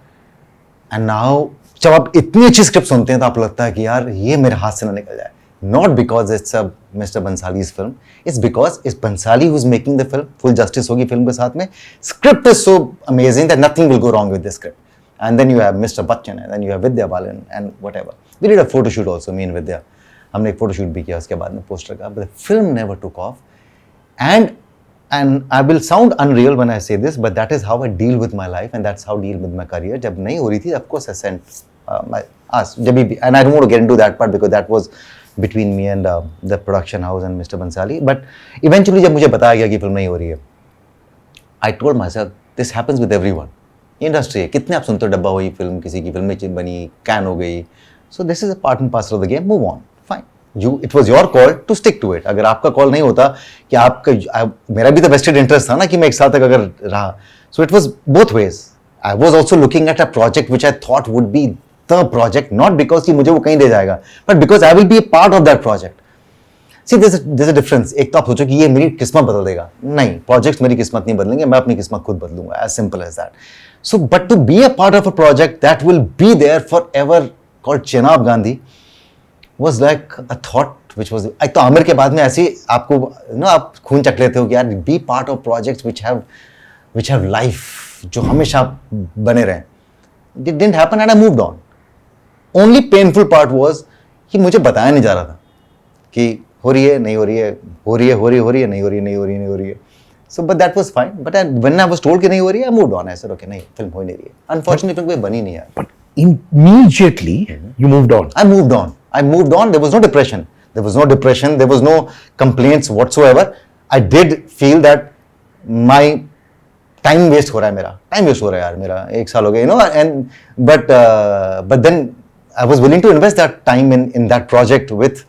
And now जब आप इतनी अच्छी स्क्रिप्ट सुनते हैं तो आपको लगता है कि यार ये मेरे हाथ से ना निकल जाए. Not because it's a Mr. Bansali's film, it's because it's Bansali who's making the film. Full justice होगी फिल्म के साथ में. Script is so amazing that nothing will go wrong with this script. And then you have Mr. Bachchan and then you have Vidya Balan and whatever. We did a photo shoot also, me and Vidya. हमने एक photo shoot भी किया उसके बाद में poster का. But the film never took off. And I will sound unreal when I say this, but that is how I deal with my life and that's how I deal with my career. जब नहीं हो रही थी, of course I sent जब भी, and I don't want to get into that part because that was between me and the production house and Mr. Bansali. But eventually जब मुझे बताया गया कि फिल्म नहीं हो रही है, I told myself this happens with everyone. Industry है, कितने आप सुनते हो डब्बा हुई फिल्म, किसी की फिल्म में बनी, कैन हो गई. So this is a part and parcel of the game. Move on. Fine. It was your call to stick to it. अगर आपका कॉल नहीं होता कि मेरा भी तो वेस्टेड इंटरेस्ट था ना कि मैं एक साल तक अगर रहा. So it was both ways. I was also looking at a project which I thought would be the project, not because कि मुझे वो कहीं ले जाएगा, but because I will be a part of that project. See there's a difference. एक तो आप सोचो कि ये मेरी किस्मत बदल देगा. नहीं, प्रोजेक्ट्स मेरी किस्मत नहीं बदलेंगे, मैं अपनी किस्मत खुद बदलूंगा. As simple as that. So but to be a part of a project that will be there forever called Chenab Gandhi was like a thought which was. एक तो आमिर के बाद में ऐसे आपको ना आप खून चख लेते हो कि यार be part of projects which have life, जो हमेशा बने रहे. It didn't happen and I moved on. Only painful part was कि मुझे बताया नहीं जा रहा था कि हो रही है नहीं हो रही है, हो रही है नहीं हो रही है, नहीं हो रही है. So but that was fine. But when I was told कि नहीं हो रही है, I moved on. I said okay, नहीं फिल्म हो ही नहीं रही है. Unfortunately फिल्म कोई बनी नहीं यार. But immediately you moved on. I moved on. There was no depression. There was no complaints whatsoever. I did feel that my time waste हो रहा है यार मेरा. एक साल हो गया, you know. And but then I was willing to invest that time in that project with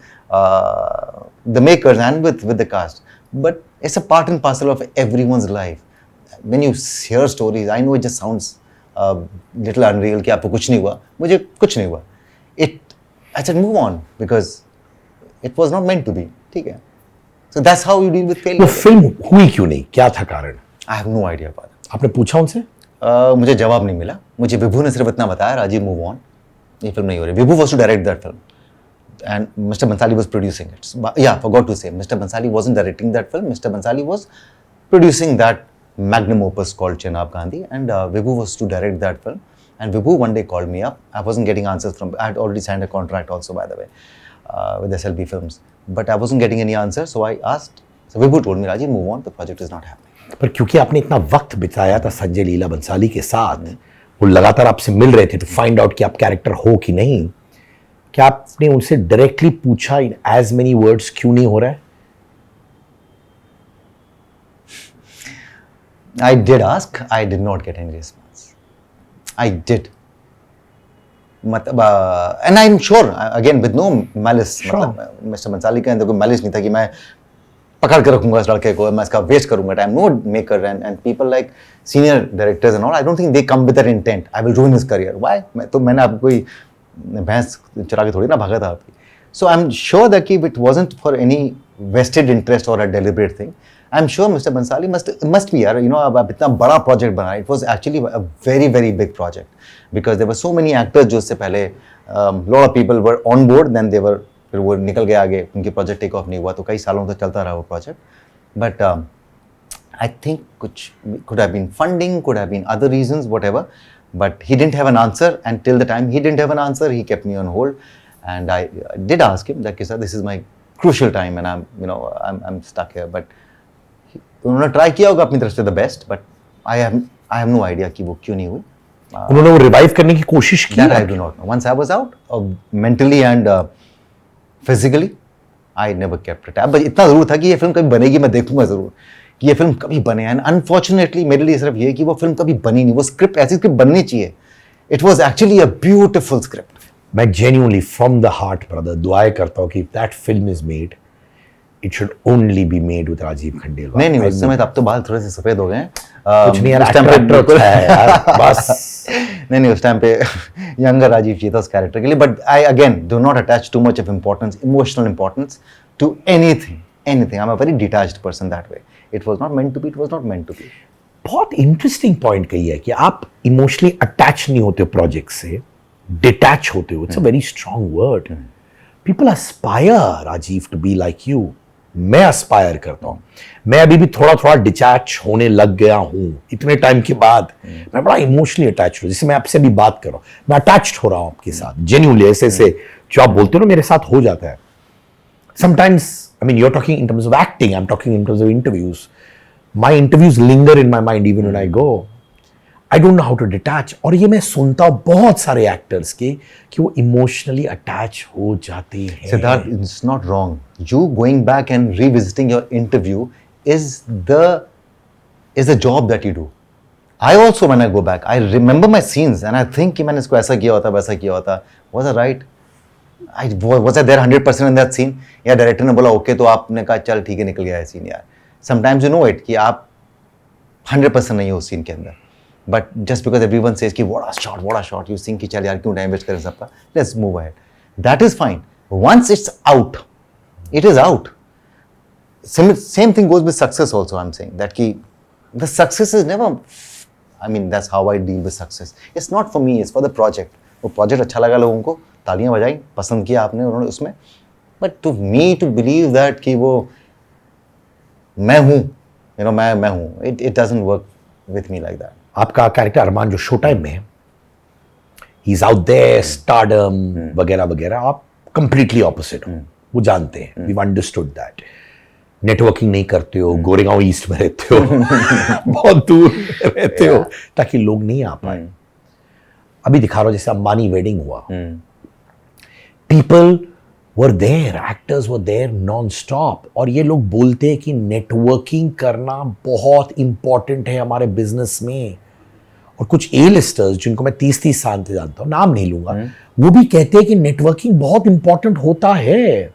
the makers and with the cast. But it's a part and parcel of everyone's life. When you hear stories, I know it just sounds little unreal कि आपको कुछ नहीं हुआ. मुझे कुछ नहीं हुआ. I said move on because it was not meant to be. ठीक है. So that's how you deal with failure. वो फिल्म हुई क्यों नहीं, क्या था कारण? I have no idea about it. आपने पूछा उनसे? मुझे जवाब नहीं मिला. मुझे विभू ने सिर्फ इतना बताया, राजीव move on. ये फिल्म नहीं हो रही. विभू was to direct that film. And Mr. Bansali was producing it. Yeah, forgot to say, Mr. Bansali wasn't directing that film. Mr. Bansali was producing that magnum opus called Chenab Gandhi, and Vibhu was to direct that film. And Vibhu one day called me up. I wasn't getting answers from. I had already signed a contract also, by the way, with SLB Films, but I wasn't getting any answers. So I asked. So Vibhu told me, Rajiv, move on. The project is not happening. पर क्योंकि आपने इतना वक्त बिताया था संजय लीला बंसाली के साथ, वो लगातार आपसे मिल रहे थे टू फाइंड आउट कि आप कैरेक्टर हो कि नहीं, क्या आपने उनसे डायरेक्टली पूछा इन एज मेनी वर्ड्स क्यों नहीं हो रहा है? I did ask. I did not get any response. I did. And I'm sure, again, with no malice. Sure. Mr. Bansali का अंदर कोई malice नहीं था कि मैं पकड़ के रखूंगा इस लड़के को, मैं इसका वेस्ट करूंगा. I'm no maker and people like senior directors and all. I don't think they come with that intent. I will ruin his career. Why? मैंने आपको कोई भैंस चरा के थोड़ी ना भागा था आपकी. So I'm sure that it wasn't for any vested interest or a deliberate thing. I'm sure Mr. Bansali must be, you know, अब इतना बड़ा project बना. It was actually a very very big project because there were so many actors जो उससे पहले lot of people were on board, then they were फिर वो निकल गए आगे, उनकी project take off नहीं हुआ, तो कई सालों तक चलता रहा वो project. But I think कुछ could have been funding, could have been other reasons, whatever. But he didn't have an answer, and till the time he didn't have an answer, he kept me on hold. And I did ask him that, sir, this is my crucial time, and I'm stuck here. But उन्होंने try किया होगा अपनी तरफ से the best, but I have no idea कि वो क्यों नहीं हुई. उन्होंने वो रिवाइव करने की कोशिश की? That I do not know. Once I was out, mentally and physically, I never kept it. बस इतना जरूर था कि ये फिल्म कभी बनेगी, मैं देखूंगा जरूर कि ये फिल्म कभी बने. एंड अनफॉर्चुनेटली मेरे लिए सिर्फ ये कि वो फिल्म कभी बनी नहीं. वो स्क्रिप्ट ऐसी स्क्रिप्ट बननी चाहिए. It was actually a beautiful script. मैं genuinely from the heart brother दुआएं करता हूँ कि that film is made, it should only be made with Rajiv Khandelwal. नहीं उस समय अब तो बाल थोड़े से सफेद हो गए हैं. कुछ नहीं यार, एक्टर है यार बस. नहीं उस टाइम पे यंगर राजीव चाहिए था उस कैरेक्टर के लिए. But I again do not attach too much of importance, emotional importance to anything. I am a very detached person that way. It was not meant to be, it was not meant to be. बहुत interesting point कही है कि आप emotionally attach नहीं होते हो project से, detach होते हो. It's a very strong word. People aspire Rajiv to be like you. मैं एस्पायर करता हूं. मैं अभी भी थोड़ा थोड़ा डिटैच होने लग गया हूं इतने टाइम के बाद. मैं बड़ा इमोशनली अटैच हूं. जैसे मैं आपसे भी बात कर रहा हूं, मैं अटैच्ड हो रहा हूं आपके साथ जेन्युइनली. ऐसे जो आप बोलते हो ना मेरे साथ हो जाता है. Sometimes I mean, you're talking in terms of acting, I'm talking in terms of interviews. My interviews linger in my mind even when I go. I don't know how to detach. और ये मैं सुनता हूँ बहुत सारे actors के कि वो इमोशनली अटैच हो जाते हैं. Siddharth, it's not wrong. You going back and revisiting your interview is the job that you do. I also, when I go back, I remember my scenes and I think कि मैंने इसको ऐसा किया होता, वैसा किया होता. Was I right? was I there 100% in that scene? या डायरेक्टर ने बोला ओके तो आपने कहा चल ठीक है निकल गया है सीन यार. Sometimes you know it कि आप 100% नहीं हो उस सीन के अंदर. But just because everyone says कि what a shot, you think कि चल यार क्यों टाइम वेस्ट करें सबका, let's move ahead. That is fine. Once it's out, it is out. Same thing goes with success also. I'm saying that कि the success is never. I mean that's how I deal with success. It's not for me. It's for the project. वो project अच्छा लगा लोगों को, तालियां बजाई, पसंद किया आपने उन्होंने उसमें. But to me to believe that कि वो मैं हूँ, मैं हूँ. It doesn't work with me like that. आपका कैरेक्टर अरमान जो शो टाइम में है, he is out there, stardom वगैरह वगैरह, आप कंप्लीटली ऑपोजिट हो, वो जानते हैं, वी अंडरस्टूड दैट. नेटवर्किंग नहीं करते हो, गोरेगांव ईस्ट में रहते हो, बहुत दूर रहते हो ताकि लोग नहीं आ पाए. अभी दिखा रहा हूं जैसे अंबानी वेडिंग हुआ, people were there, actors were there non stop. और ये लोग बोलते हैं कि नेटवर्किंग करना बहुत इंपॉर्टेंट है हमारे बिजनेस में. और कुछ ए लिस्टर्स जिनको मैं 30 साल से जानता हूं, नाम नहीं लूंगा, वो भी कहते हैं कि नेटवर्किंग बहुत इंपॉर्टेंट होता है.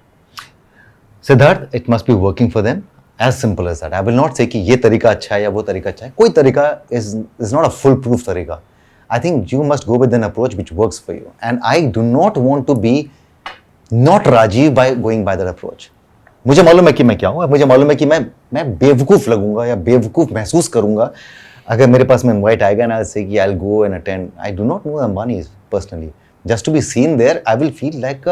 Siddharth, it must be working for them. As simple as that. I will not say कि ये तरीका अच्छा है या वो तरीका अच्छा है. कोई तरीका is not a foolproof तरीका. I think you must go with an approach which works for you. And I do not want to be not Rajiv by going by that approach. मुझे मालूम है कि मैं क्या हूँ. मुझे मालूम है कि मैं बेवकूफ़ लगूंगा या बेवकूफ़ महसूस करूंगा अगर मेरे पास में इनवाइट आएगा ना से कि I'll go and attend. I do not know Ambani's personally. Just to be seen there, I will feel like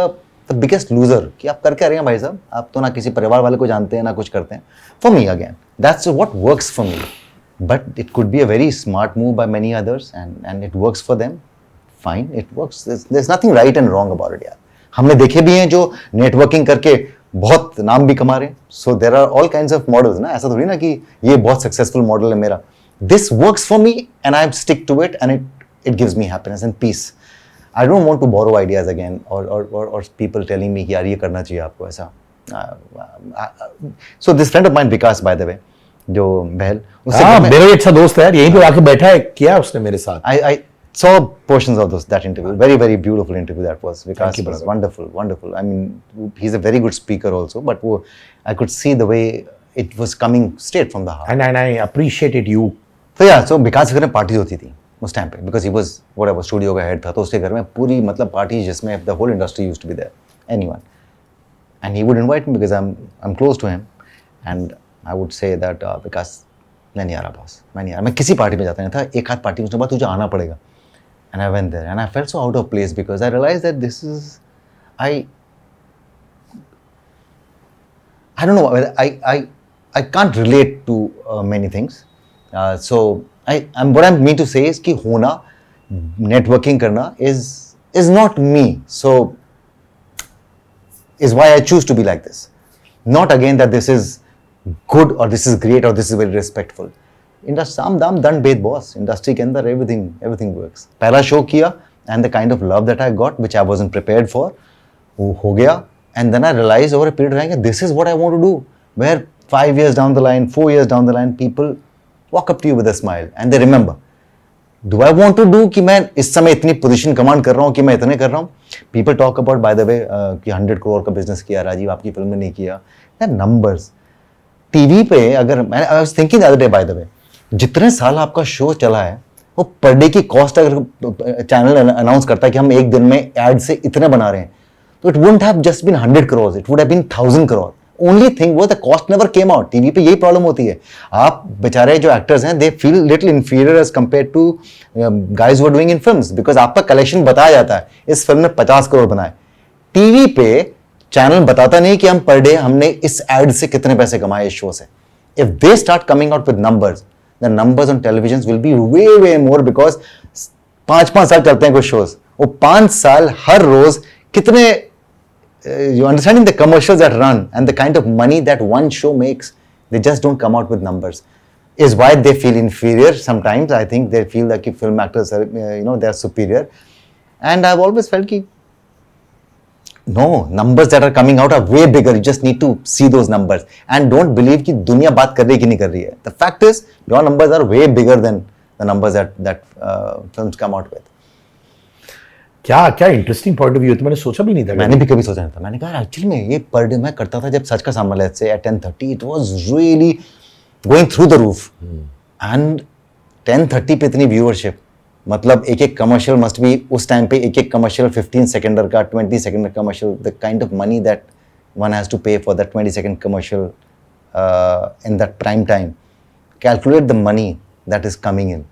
the biggest loser कि आप कर क्या रहे हैं भाई साहब, आप तो ना किसी परिवार वाले को जानते हैं ना कुछ करते हैं. For me again, that's what works for me. But it could be a very smart move by many others and it works for them. Fine, it works. There's nothing right and wrong about it यार. हमने देखे भी हैं जो networking करके बहुत नाम भी कमा रहे हैं. So there are all kinds of models ना, ऐसा थोड़ी ना कि ये बहुत सक्सेसफुल मॉडल है मेरा. This works for me and I stick to it and it gives me happiness and peace. I don't want to borrow ideas again or people telling me कि यार ये करना चाहिए आपको ऐसा. So this friend of mine Vikas by the way, जो बहल, मेरा भी अच्छा दोस्त है यार, यहीं पे आके बैठा है, किया उसने मेरे साथ. I saw portions of that interview. Very beautiful interview that was. Vikas was wonderful. I mean, he's a very good speaker also, but I could see the way it was coming straight from the heart. And I appreciated you. So yeah, so Vikas के घर में party होती थी उस time पे, because he was whatever studio का head था, तो उसके घर में पूरी मतलब पार्टी जिसमें the whole industry used to be there, anyone, and he would invite me because I'm close to him, and I would say that Vikas मैं नहीं आ रहा बॉस, मैं किसी पार्टी में जाता नहीं था, एक आध पार्टी उसके बाद तुझे आना पड़ेगा. And I went there and I felt so out of place because I realized that this is I don't know, I can't relate to many things. So what I mean to say is कि होना, networking करना is not me. So is why I choose to be like this. Not again that this is good or this is great or this is very respectful. Industry साम दाम दंड भेद boss, industry के अंदर everything works. पहला show किया and the kind of love that I got which I wasn't prepared for, वो हो गया. And then I realized over a period of time this is what I want to do, where 5 years down the line, 4 years down the line, people walk up to you with a smile and they remember. Do I want to do कि मैं इस समय इतनी position command कर रहा हूँ कि मैं इतने कर रहा हूँ. People talk about by the way कि 100 करोड़ का बिजनेस किया राजीव, आपकी फिल्म में नहीं किया. नंबर्स टीवी पे अगर मैं I was thinking the other day by the way, जितने साल आपका शो चला है वो पर डे की कॉस्ट अगर चैनल अनाउंस करता है कि हम एक दिन में एड से इतने बना रहे हैं, तो it wouldn't have just been 100 crore, it would have been 1000 crore. Only thing वो the cost never came out. TV पे यही प्रॉब्लम होती है, आप बेचारे जो एक्टर्स हैं they feel little inferior as compared to guys who are doing in films, because आपका कलेक्शन बताया जाता है इस फिल्म ने 50 करोड़ बनाए. टीवी पे चैनल बताता नहीं कि हम पर डे हमने इस एड से कितने पैसे कमाए इस शो से. If they start coming out with numbers, the numbers on televisions will be way more because 5 साल चलते हैं कुछ shows, वो 5 साल हर रोज कितने you understanding the commercials that run and the kind of money that one show makes, they just don't come out with numbers, is why they feel inferior sometimes. I think they feel like film actors are they are superior, and I've always felt कि no, numbers that are coming out are way bigger. You just need to see those numbers and don't believe कि दुनिया बात कर रही है कि नहीं कर रही है. The fact is your numbers are way bigger than the numbers that films come out with. क्या क्या इंटरेस्टिंग पॉइंट ऑफ व्यू, तो मैंने सोचा भी नहीं था। मैंने भी कभी सोचा नहीं था। मैंने कहा एक्चुअली में ये पर डे मैं करता था जब सच का सामना let's say at 10:30 it was really going through the roof and 10:30 पे इतनी व्यूअरशिप, मतलब एक एक कमर्शियल मस्ट बी उस टाइम पे एक एक कमर्शियल 15 सेकंडर का 20 second commercial, the kind of money that one has to pay for that 20 second commercial in that prime time, calculate the money that is coming in,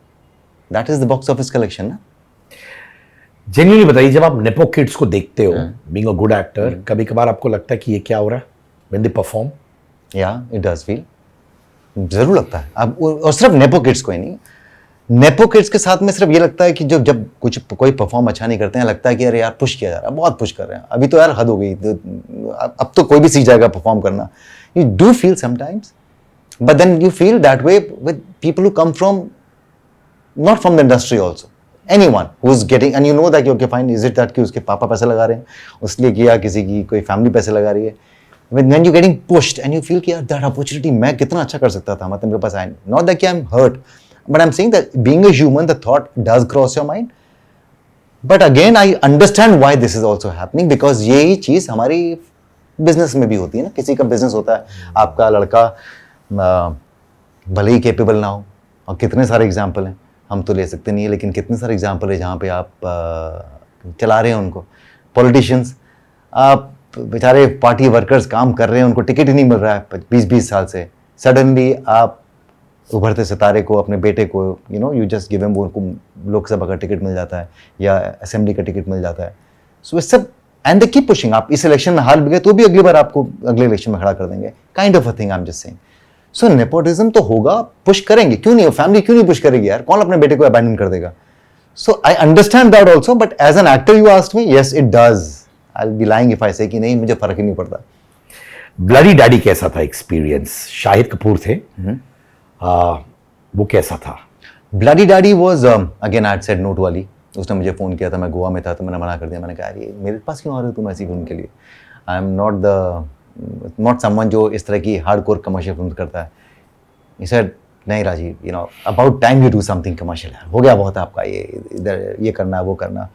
that is the box office collection ना। Genuinely बताइए, जब आप nepo kids को देखते हो being a good actor, कभी कभार आपको लगता है कि ये क्या हो रहा है व्हेन दे परफॉर्म? या इट डज फील, जरूर लगता है। अब और सिर्फ नेपो किड्स को ही नहीं, नेपो किड्स के साथ में सिर्फ ये लगता है कि जब कुछ कोई परफॉर्म अच्छा नहीं करते हैं, लगता है कि अरे यार पुश किया जा रहा है, बहुत पुश कर रहे हैं, अभी तो यार हद हो गई, अब तो कोई भी सीख जाएगा परफॉर्म करना। You do feel sometimes, but then you feel that way with people who come from not from the industry also, anyone who's getting, and you know that okay fine, is it that कि उसके पापा पैसे लगा रहे हैं उसलिए किया, किसी की कोई फैमिली पैसे लगा रही है, when you're getting pushed and you feel कि यार that opportunity मैं कितना अच्छा कर सकता था, मतलब मेरे पास आया, not that I'm hurt, but I'm saying that being a human the thought does cross your mind, but again I understand why this is also happening, because यही चीज़ हमारी बिजनेस में भी होती है ना। किसी का बिजनेस होता है, आपका लड़का भले ही केपेबल ना हो, और कितने सारे एग्जाम्पल हैं, हम तो ले सकते नहीं है, लेकिन कितने सारे एग्जाम्पल है जहाँ पे आप चला रहे हैं उनको। पॉलिटिशियंस, आप बेचारे पार्टी वर्कर्स काम कर रहे हैं, उनको टिकट ही नहीं मिल रहा है 20-20 साल से, सडनली आप उभरते सितारे को, अपने बेटे को, you know, you just give him, उनको लोकसभा का टिकट मिल जाता है या असेंबली का टिकट मिल जाता है। सो इट्स सब, एंड दे कीप पुशिंग। आप इस इलेक्शन में हार भी गए तो भी अगली बार आपको अगले इलेक्शन में खड़ा कर देंगे, kind of a thing I am just saying. So nepotism तो होगा, पुश करेंगे, क्यों नहीं, फैमिली क्यों नहीं पुश करेगी यार, कौन अपने बेटे को अबैंडन कर देगा। So I understand that also, but as an actor you asked me, yes it does, I will be lying if I say कि नहीं, मुझे फर्क ही नहीं पड़ता। ब्लडी डैडी कैसा था एक्सपीरियंस? शाहिद कपूर थे, वो कैसा था? Bloody daddy was again I had said no to Ali. उसने मुझे फ़ोन किया था, मैं गोवा में था, तो मैंने मना कर दिया। मैंने कहा ये मेरे पास क्यों आ रहे हो तुम ऐसी फिल्म के लिए, आई एम नॉट समवन जो इस तरह की हार्डकोर कमर्शियल फिल्म करता है। He said, नहीं Rajiv, you know about time you do something commercial, हो गया बहुत आपका, ये इधर ये करना वो करना,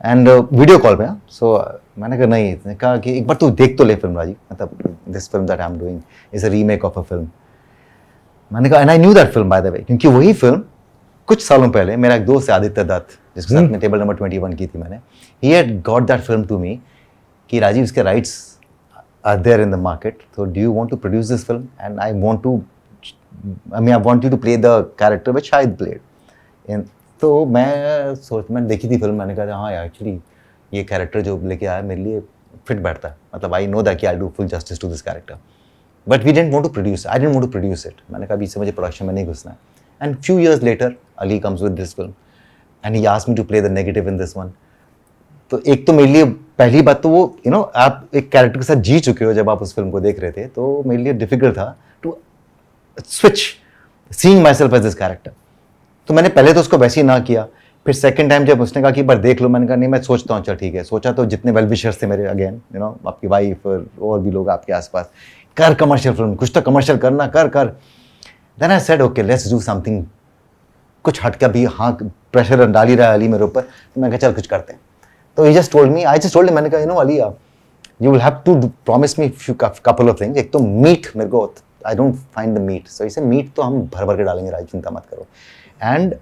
एंड वीडियो कॉल पे। सो मैंने कहा नहीं, इसने कहा कि एक बार तू देख तो ले फिल्म राजीव, मतलब this film that I am doing is a remake of a film. मैंने कहा and I knew that film by the way, क्योंकि वही फिल्म कुछ सालों पहले मेरा एक दोस्त है आदित्य दत्त, जिसके साथ में टेबल नंबर 21 की थी मैंने, he had got that film to me कि राजीव इसके rights are there in the market, so do you want to produce this film, and I want you to play the character which Shahid played. And तो मैंने देखी थी film, मैंने कहा हाँ यार एक्चुअली ये कैरेक्टर जो लेके आया मेरे लिए फिट बैठता है, मतलब आई नो दैट कि I do full justice to this character, but we didn't want to produce, I didn't want to produce it. मैंने कहा अभी से मुझे प्रोडक्शन में नहीं घुसना है। And few years later Ali comes with this film and he asked me to play the negative in this one. तो एक तो मेरे लिए पहली बात तो वो यू नो आप एक कैरेक्टर के साथ जी चुके हो जब आप उस फिल्म को देख रहे थे, तो मेरे लिए डिफिकल्ट था to switch seeing myself as this character. तो मैंने पहले तो उसको वैसे ही ना किया, फिर सेकंड टाइम जब उसने कहा कि एक बार देख लो, मैंने कहा नहीं मैं सोचता हूँ, चल ठीक है। सोचा तो जितने वेल विशर्स थे मेरे, अगेन यू नो आपकी वाइफ और भी लोग आपके आसपास, कर कमर्शियल फिल्म, कुछ तो कमर्शियल करना, कर। Then I said okay let's do something, कुछ हट का भी, हाँ प्रेशर डाल ही रहा है अली मेरे ऊपर, तो मैं कहा चल कुछ करते हैं। तो he just told me, I just told him, मैंने कहा you know Ali you will have to promise me few couple of things. एक तो मीट मेरे को, I don't find the meat, so इसे मीट तो हम भर भर के डालेंगे राज, चिंता मत करो। एंड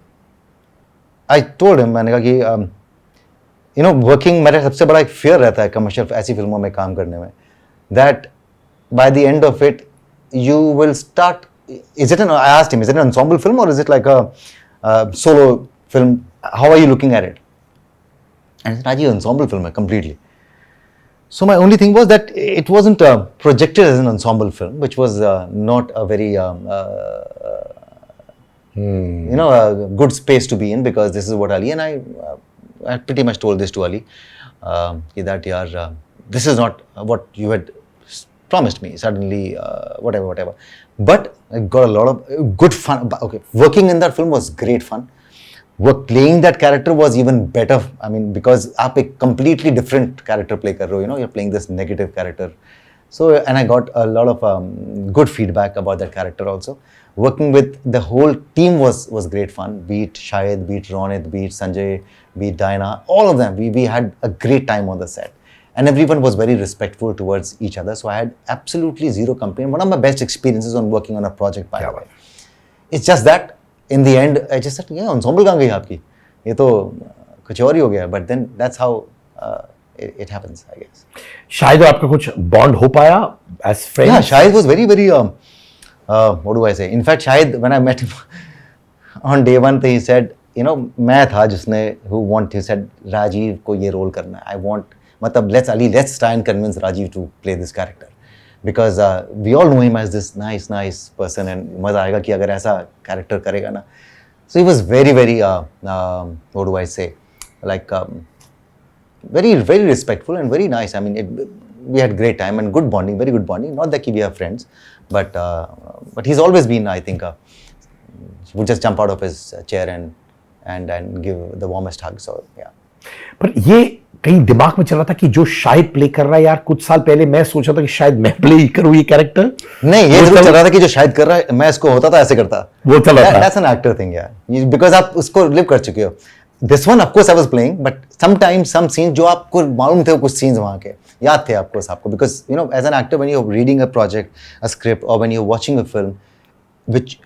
आई टोल्ड हिम, मैंने कहा कि यू नो वर्किंग, मेरा सबसे बड़ा एक फियर रहता है कमर्शियल ऐसी फिल्मों में काम करने में, that by the end of it you will start, is it an, I asked him, is it an ensemble film और is it like a solo film, how are you looking at it? And Raji, ensemble film completely. So my only thing was that it wasn't projected as an ensemble film, which was not a very you know a good space to be in, because this is what Ali and I pretty much told this to Ali that yaar this is not what you had promised me. Suddenly whatever, but I got a lot of good fun. Okay, working in that film was great fun. Playing that character was even better. I mean, because आप एक completely different character play कर रहे हो, you know, you're playing this negative character. So, and I got a lot of good feedback about that character also. Working with the whole team was great fun. Be it Shahid, be it Ronit, be it Sanjay, be it Diana, all of them. We had a great time on the set. And everyone was very respectful towards each other. So I had absolutely zero complaint. One of my best experiences on working on a project, by the way. It's just that in the end, I just said, yeah, ensemble कहाँ गई आपकी? ये तो कुछ और ही हो गया. But then that's how it happens, I guess. शायद आपका कुछ बॉन्ड हो पाया as friends? Yeah, Shahid was very, very, what do I say? In fact, Shahid, when I met him on day one, he said, you know, मैं था जिसने he said, Rajiv को ये role करना है. I want, मतलब, let's try and convince Rajiv to play this character. Because we all know him as this nice person and मजा आएगा कि अगर ऐसा character करेगा ना. So he was very, very, what do I say? Like, very, very respectful and very nice. I mean, we had great time and good bonding, very good bonding. Not that we are friends, but he's always been, I think, would just jump out of his chair and give the warmest hug. So yeah. पर ये कहीं दिमाग में चल रहा था कि जो शायद प्ले कर रहा है यार, कुछ साल पहले मैं सोचा था कि शायद मैं प्ले ही करूं ये कैरेक्टर. नहीं, ये जरूर चल रहा था कि जो शायद कर रहा है, मैं इसको होता था ऐसे करता. वो चल रहा था. That's an actor thing, yeah. Because आप उसको लिव कर चुके हो. This one, of course, I was playing, but sometimes some scenes जो आपको मालूम थे, कुछ scenes वहाँ के याद थे आपको, because you know, as an actor, when you're reading a project, a script, or when you're watching a film, which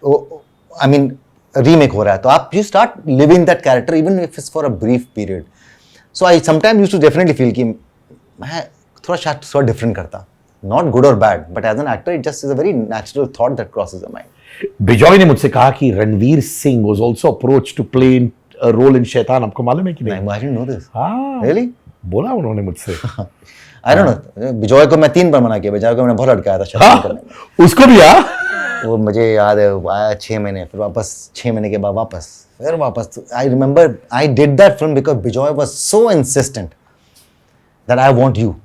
I mean, remake हो रहा है, तो आप you start living that character even if it's for a brief period. So I sometimes used to definitely feel कि मैं थोड़ा different करता, not good or bad, but as an actor, it just is a very natural thought that crosses your mind. Bijoy ने मुझसे कहा कि Ranveer Singh was also approached to play a role in शैतान. आपको मालूम है कि नहीं? I didn't know this. हाँ. Really? बोला उन्होंने मुझसे. I don't know. बिजॉय को मैं 3 बार मना किया. बिजॉय को मैंने बहुत अटकाया था शैतान करने में. उसको भी यार. वो मुझे याद है, आया 6 महीने, फिर वापस 6 महीने के बाद वापस. I remember I did that film because Bijoy was so insistent that I want you.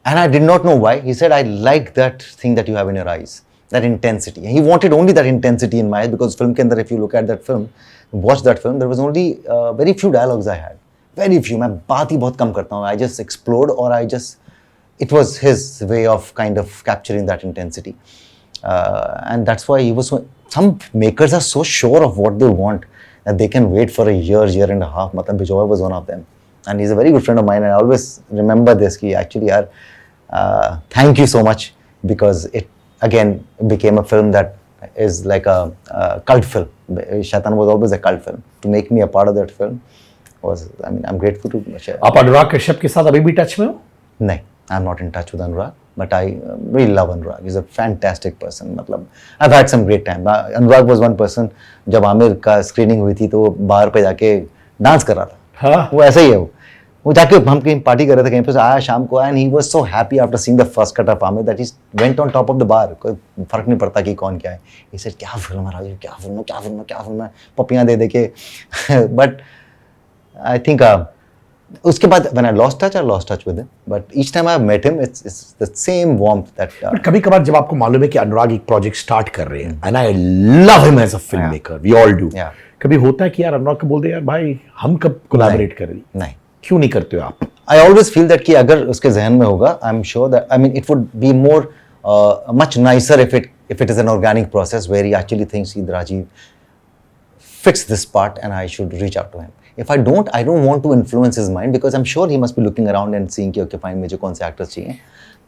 And I did not know why. He said, I like that thing that you have in your eyes, that intensity. And he wanted only that intensity in my eyes because film ke andar, if you look at that film, watch that film, there was only very few dialogues I had. Very few. मैं बात ही बहुत कम करता हूँ. I just explored or it was his way of kind of capturing that intensity. And that's why he was so, some makers are so sure of what they want that they can wait for a year and a half. Matlab Bijoy was one of them. And he's a very good friend of mine, and I always remember this, ki actually, thank you so much, because it again became a film that is like a cult film. Shaitan was always a cult film. To make me a part of that film was, I mean, I'm grateful to share. आप अनुराग कश्यप के साथ अभी भी touch में हो? नहीं, I'm not in touch with Anurag, but I really love Anurag. He's a fantastic person. मतलब I've had some great time. Anurag was one person. जब आमिर का स्क्रीनिंग हुई थी तो वो बाहर पे जाके डांस कर रहा था. हाँ. वो ऐसा ही है वो जाके हम कहीं पार्टी कर रहे थे कहीं पे, आया शाम को आया, and he was so happy after seeing the first cut of Amir that he went on top of the bar. कोई फर्क नहीं पड़ता कि कौन क्या है. He said, क्या फिल्म है राजीव, क्या फिल्म है, पपियाँ दे दे के. But I think उसके बाद when I lost touch with him, but each time I've met him, it's the same warmth that. But कभी कभार जब आपको मालूम है कि अनुराग एक प्रोजेक्ट स्टार्ट कर रहे हैं, and I love him as a filmmaker, we all do. Yeah. कभी होता है कि यार अनुराग को बोल दे यार भाई हम कब कोलैबोरेट करें? नहीं. क्यों नहीं करते हो आप? I always feel that कि अगर उसके जहन में होगा, I'm sure that, I mean, it would be more much nicer if it is an organic process where he actually thinks Rajiv fits this part and I should reach out to him. If I don't want to influence his mind, because I'm sure he must be looking around and seeing कि okay fine मुझे कौन से actors चाहिए.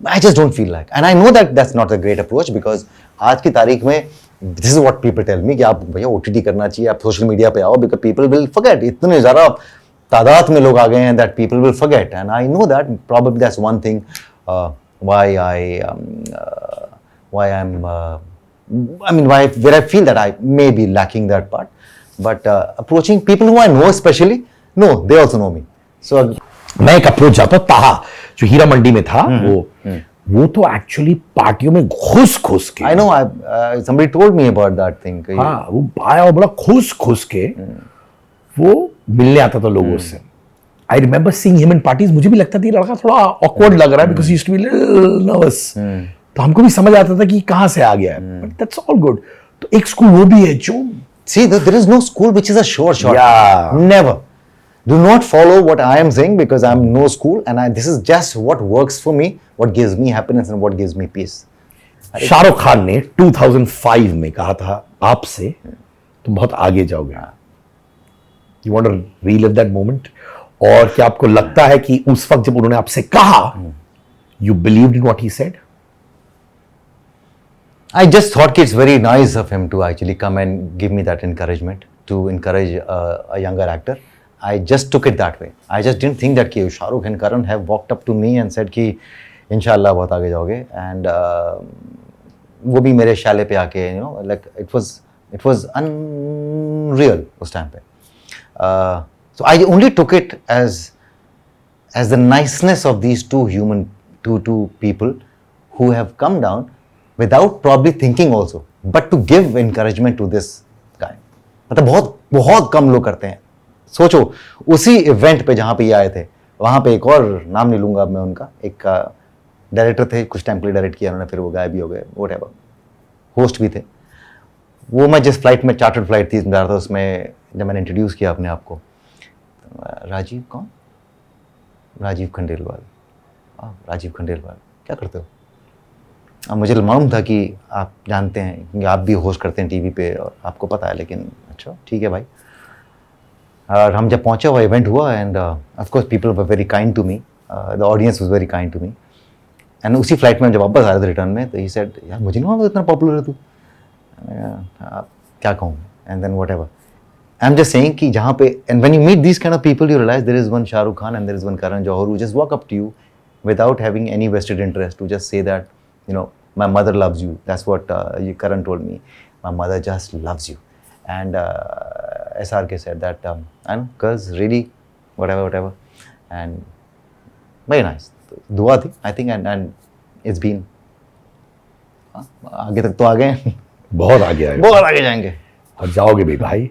I just don't feel like, and I know that that's not a great approach, because आज की तारीख में this is what people tell me कि आप भैया OTT करना चाहिए, आप सोशल मीडिया पे आओ, because people will forget. इतने ज़्यादा तादाद में लोग आ गए हैं that people will forget, and I know that probably that's one thing where I feel that I may be lacking that part. But approaching people who I know especially, no, they also know me. So मैं एक approach जाता हूँ, ताहा जो हीरा मंडी में था, वो तो एक्चुअली पार्टियों में घुस के. I know, somebody told me about that thing. हाँ, वो आया और बड़ा घुस के वो मिलने आता था लोगों से. I remember seeing him in parties. मुझे भी लगता था ये लड़का थोड़ा awkward लग रहा है, because he used to be a little nervous. तो हमको भी समझ आता था कि कहाँ से आ गया है. But that's all good. तो एक स्कूल वो भी है जो, see, there is no school which is a sure shot. Yeah. Never. Do not follow what I am saying because I'm no school and this is just what works for me, what gives me happiness and what gives me peace. Shahrukh Khan ने 2005 में कहा था आपसे तुम बहुत आगे जाओगे. You want to relive that moment? और क्या आपको लगता है कि उस वक्त जब उन्होंने आपसे कहा you believed in what he said? I just thought it's very nice of him to actually come and give me that encouragement, to encourage a younger actor. I just took it that way. I just didn't think that कि Shahrukh and Karan have walked up to me and said कि इंशाल्लाह बहुत आगे जाओगे. And वो भी मेरे शाले पे आके you know like it was unreal उस टाइम पे. So I only took it as the niceness of these two people who have come down without probably thinking also, but to give encouragement to this guy. मतलब बहुत कम लोग करते हैं. सोचो उसी event पे जहाँ पे ये आए थे वहाँ पे एक और नाम नहीं लूँगा मैं उनका, एक डायरेक्टर थे, कुछ टाइम के लिए डायरेक्ट किया उन्होंने, फिर वो गायब भी हो गए, व्हाटएवर, होस्ट भी थे. वो मैं जिस फ्लाइट में, चार्टर्ड फ्लाइट थी, जा रहा था, उसमें जब मैंने इंट्रोड्यूस किया अपने आप को, राजीव कौन? राजीव खंडेलवाल. राजीव खंडेलवाल क्या करते हो? अब मुझे मालूम था कि आप जानते हैं कि आप भी होस्ट करते हैं टीवी पे और आपको पता है, लेकिन अच्छा ठीक है भाई. और हम जब पहुंचे हुआ इवेंट हुआ and of course people were very kind to me, the audience was very kind to me. And उसी फ्लाइट में जब वापस आया था रिटर्न में, तो ही सेड यार मुझे नहीं मालूम इतना पॉपुलर है तू. क्या कहूँ? And then whatever I am just saying कि जहाँ पे and when you meet this kind of people you realize there is one Shahrukh Khan and there is one Karan Johar who just walk up to you without having any vested interest to just say that, you know, my mother loves you. That's what Karan told me. My mother just loves you. And SRK said that, and cuz really, whatever. And very nice. Dua thi, I think, and it's been, आगे तक तो आ गए. बहुत आगे आए, बहुत आगे जाएंगे. और जाओगे भी भाई.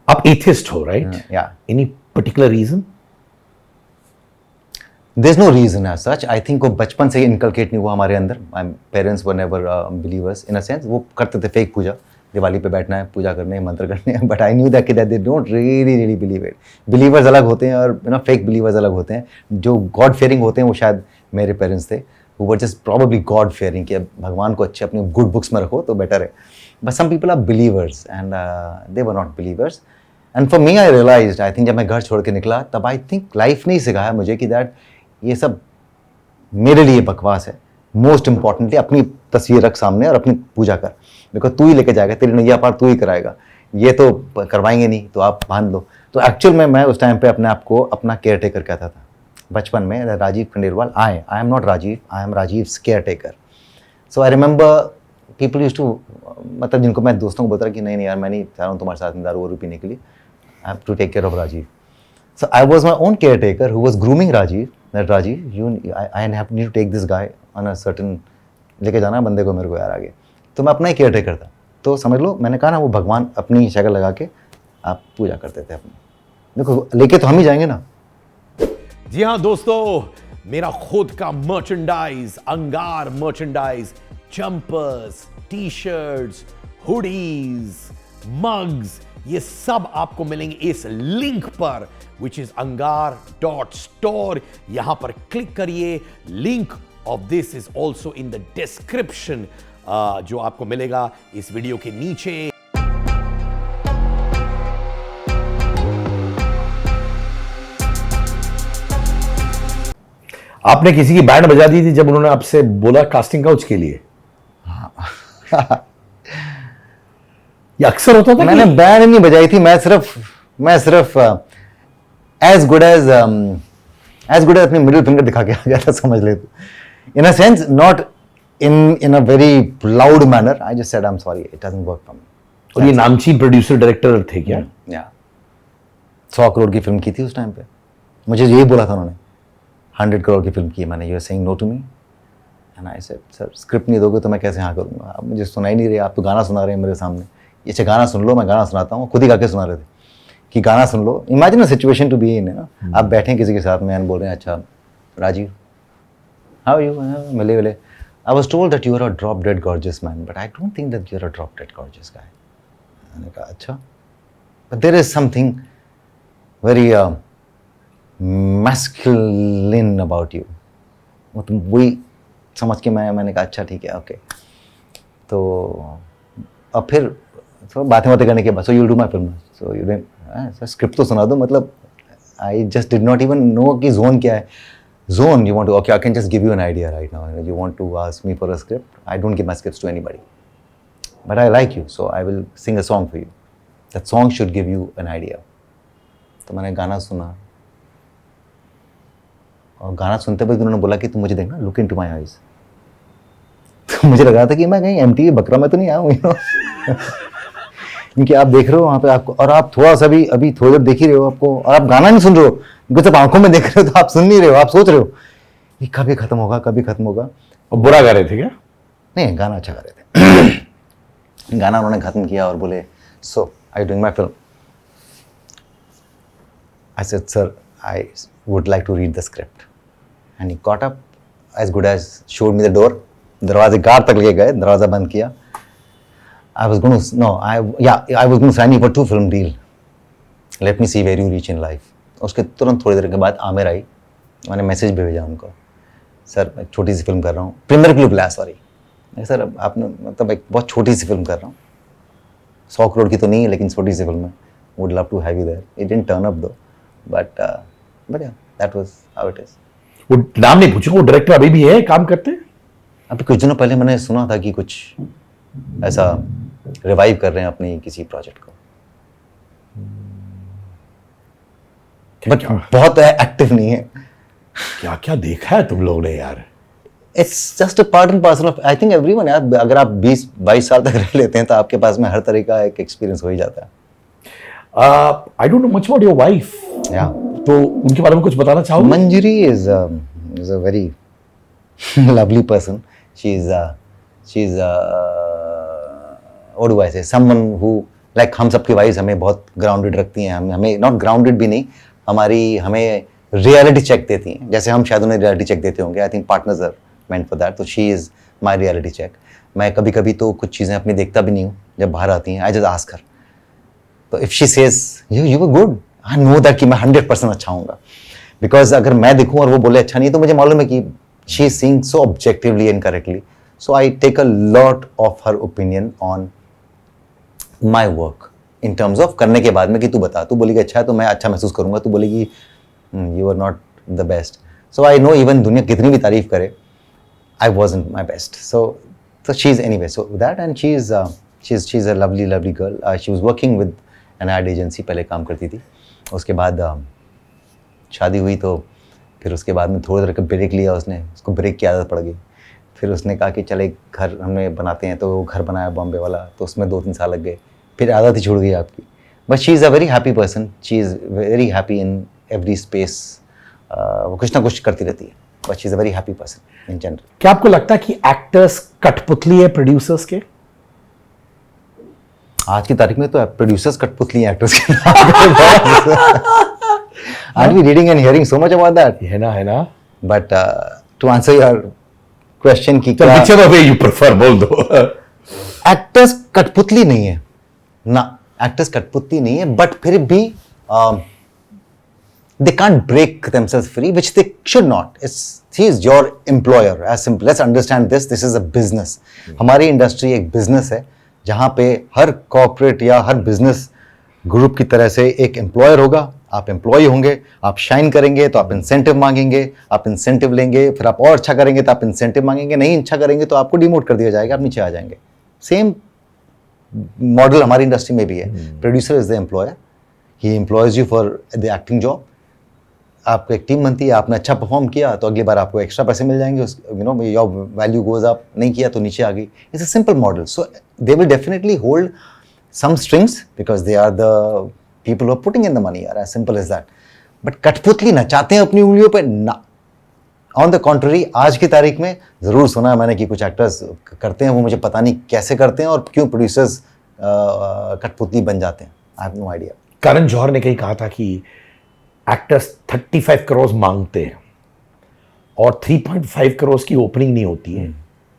आप एथिस्ट हो, right? Yeah. Any particular reason? There's no reason as such. I think वो बचपन से ही इनकलकेट नहीं हुआ हमारे अंदर. My parents were never believers in a sense. वो करते थे फेक पूजा, दिवाली पे बैठना है, पूजा करने हैं, मंत्र करने हैं. But I knew that they don't really believe it. Believers अलग होते हैं और fake believers अलग होते हैं. जो God fearing होते हैं वो शायद मेरे पेरेंट्स थे. Who were just probably God fearing कि अब भगवान को अच्छे अपने गुड बुक्स में रखो तो बेटर है. But some people are believers and they were not believers. And for me I realized, I think जब मैं घर छोड़ के निकला तब I think life ने ही सिखाया मुझे कि that ये सब मेरे लिए बकवास है. मोस्ट इंपॉर्टेंटली अपनी तस्वीर रख सामने और अपनी पूजा कर, बिकॉज तू ही लेके जाएगा, तेरी नैया पार तू ही कराएगा, ये तो करवाएंगे नहीं तो आप बांध लो. तो एक्चुअल में मैं उस टाइम पे अपने आप को अपना केयर टेकर कहता था बचपन में. Rajiv Khandelwal, I am not Rajiv, I am Rajiv caretaker. So I remember people used to, मतलब जिनको मैं दोस्तों को बोलता कि नहीं यार मैं नहीं चाह रहा हूँ तुम्हारे साथ में दारू वारू पीने के लिए, I have to take care of Rajiv. So I was my own caretaker who was grooming Rajiv. That Rajiv, I need to take this guy on a certain, लेके जाना बंदे को मेरे को यार आगे. तो मैं अपना ही केयरटेकर था. तो समझ लो मैंने कहा ना वो भगवान अपनी शक्ल लगा के आप पूजा करते थे अपनी. देखो लेके तो हम ही जाएंगे ना. जी हाँ दोस्तों, मेरा खुद का मर्चेंडाइज, अंगार merchandise, jumpers, T shirts, hoodies, mugs, ये सब आपको मिलेंगे इस लिंक पर which is angar.store. यहां पर क्लिक करिए. Link of this is also in the description, जो आपको मिलेगा इस वीडियो के नीचे. आपने किसी की बैंड बजा दी थी जब उन्होंने आपसे बोला कास्टिंग काउच के लिए? ये अक्सर होता था. मैंने बैंड नहीं बजाई थी, मैं सिर्फ as good as अपनी मिडिल फिंगर दिखा के आ गया था, समझ ले तू. In a sense, not in a very loud manner. I just said I'm sorry, it doesn't work for me. और ये नामचीन प्रोड्यूसर डायरेक्टर थे क्या? 100 करोड़ की फिल्म की थी उस टाइम पे. मुझे यही बोला था उन्होंने, 100 करोड़ की फिल्म की है मैंने. You are saying no to me? And I said, sir script नहीं दोगे तो मैं कैसे हाँ करूँगा? आप मुझे सुना ही नहीं रहे, आप तो गाना सुना रहे हैं मेरे सामने. ये गाना सुन लो, मैं गाना सुनाता हूँ. खुद ही गा के सुना रहे थे कि गाना सुन लो. Imagine a situation to be in, है ना. आप बैठे हैं किसी के साथ में एंड बोल रहे हैं अच्छा राजीव हाउ यू, मिले मिले. I was told that you are a drop dead gorgeous man but I don't think that you are a drop dead gorgeous guy. मैंने कहा अच्छा, but there is something very masculine about you, मतलब वही समझ के मैंने कहा अच्छा ठीक है ओके। तो अब फिर तो बातें करने के बाद so you do my film, so you script तो सुना दो, मतलब I just did not even know कि जोन क्या है। Zone you want to, okay I can just give you an idea right now, you want to ask me for a script, I don't give my scripts to anybody, but I like you so I will sing a song for you, that song should give you an idea. तो मैंने गाना सुना, और गाना सुनते वक्त उन्होंने बोला कि तुम मुझे देखना, लुक इनटू माय आईज। तो मुझे लग रहा था कि मैं कहीं एमटीवी बकरा में तो नहीं आया हूँ, क्योंकि आप देख रहे हो वहाँ पे आपको, और आप थोड़ा सा भी अभी थोड़ी देर देख ही रहे हो आपको, और आप गाना नहीं सुन रहे हो, क्योंकि जब आंखों में देख रहे हो तो आप सुन नहीं रहे हो, आप सोच रहे हो ये कभी खत्म होगा, कभी खत्म होगा। और बुरा गा रहे थे क्या? नहीं, गाना अच्छा गा रहे थे। गाना उन्होंने खत्म किया और बोले so I doing my film. I said sir I would like to read the script, and he got up as good as showed me the door. दरवाजे गार तक ले गए, दरवाजा बंद किया। I was going to, no, I was going to sign you for 2 film deal. Let me see where you reach in life. उसके तुरंत थोड़ी देर के बाद आमिर आई, मैंने मैसेज भेजा उनको, सर मैं छोटी सी फिल्म कर रहा हूँ, प्रीमियर के लिए बुलाया, सॉरी सर आपने, मतलब एक बहुत छोटी सी फिल्म कर रहा हूँ, 100 करोड़ की तो नहीं है लेकिन छोटी सी फिल्म है, would love to have you there. It didn't turn up though, but yeah that was how it is. वो नाम नहीं पूछूंगा, वो डायरेक्टर अभी भी है, काम करते हैं? अभी कुछ दिनों पहले मैंने सुना था कि कुछ ऐसा रिवाइव कर रहे हैं अपनी किसी प्रोजेक्ट को, बट बहुत एक्टिव नहीं है। क्या क्या देखा है तुम लोग ने यार? It's just a part and parcel of, I think everyone यार, अगर आप 20-22 साल तक रह लेते हैं तो आपके पास में हर तरह का एक एक्सपीरियंस हो ही जाता है। I don't know much about your wife, या तो उनके बारे में कुछ बताना चाहोगे? Manjari is a very lovely person. She's what do I say, someone who like हम सबकी वाइज हमें बहुत ग्राउंडेड रखती हैं, हमें नॉट ग्राउंडेड भी नहीं, हमें रियलिटी चेक देती हैं, जैसे हम शायद उन्हें रियलिटी चेक देते होंगे। I think partners are meant for that, तो she is my reality check. मैं कभी कभी तो कुछ चीज़ें अपनी देखता भी नहीं हूँ, जब बाहर आती हैं आई जस्ट आस्क हर, तो if she says you were good, I know that कि मैं 100% अच्छा हूँगा, बिकॉज अगर मैं देखूँ और वो बोले अच्छा नहीं, तो मुझे मालूम है कि she is seeing so objectively and correctly. So I take a lot of her opinion on my work in terms of करने के बाद में कि तू बता, तू बोलेगी अच्छा है तो मैं अच्छा महसूस करूँगा, तू बोलेगी you are not the best. So I know even दुनिया कितनी भी तारीफ करे, I wasn't my best. So she is anyway. So that, and she is a lovely girl. She was working with an ad agency, पहले काम करती थी, उसके बाद शादी हुई, तो फिर उसके बाद में थोड़ी देर का ब्रेक लिया उसने, उसको ब्रेक की आदत पड़ गई। फिर उसने कहा कि चल एक घर हमें बनाते हैं, तो वो घर बनाया बॉम्बे वाला, तो उसमें 2-3 साल लग गए, फिर आदत ही छूट गई आपकी। But she is a very happy person, she is very happy in every space, वो कुछ ना कुछ करती रहती है, but she is a very happy person in general. क्या आपको लगता है कि एक्टर्स कठपुतली है प्रोड्यूसर्स के? आज की तारीख में तो प्रोड्यूसर्स कठपुतली हैं एक्टर्स के। Aren't we reading and hearing so much about that? है ना। But to answer your question कि क्या whichever way you prefer बोल दो। एक्टर्स कठपुतली नहीं है ना, एक्टर्स कठपुतली नहीं है, बट फिर भी they can't break themselves free, which they should not. He is your employer, as simple. Let's understand this. This is a business. हमारी इंडस्ट्री एक बिजनेस है, जहाँ पे हर कॉर्पोरेट या हर बिजनेस ग्रुप की तरह से एक एम्प्लॉयर होगा, आप एम्प्लॉय होंगे, आप शाइन करेंगे तो आप इंसेंटिव मांगेंगे, आप इंसेंटिव लेंगे, फिर आप और अच्छा करेंगे तो आप इंसेंटिव मांगेंगे, नहीं अच्छा करेंगे तो आपको डिमोट कर दिया जाएगा, आप नीचे आ जाएंगे। सेम मॉडल हमारी इंडस्ट्री में भी है। Producer is the employer, he employees you for the acting job. आपको एक टीम बनती है, आपने अच्छा परफॉर्म किया तो अगली बार आपको एक्स्ट्रा पैसे मिल जाएंगे, योर वैल्यू गोज अप, नहीं किया तो नीचे आ गई। It's a simple model. So they will definitely hold some strings because they are the people who are putting in the money, as simple as that. But कठपुतली ना चाहते हैं अपनी उंगलियों पे ना। On the contrary, आज की तारीख में ज़रूर सुना है मैंने कि कुछ एक्टर्स करते हैं, वो मुझे पता नहीं कैसे करते हैं और क्यों प्रोड्यूसर्स कठपुतली बन जाते हैं। I have no idea. Karan Johar ने कहीं कहा था कि एक्टर्स 35 करोड़ मांगते हैं और 3.5 करोड़ की ओपनिंग नहीं होती है,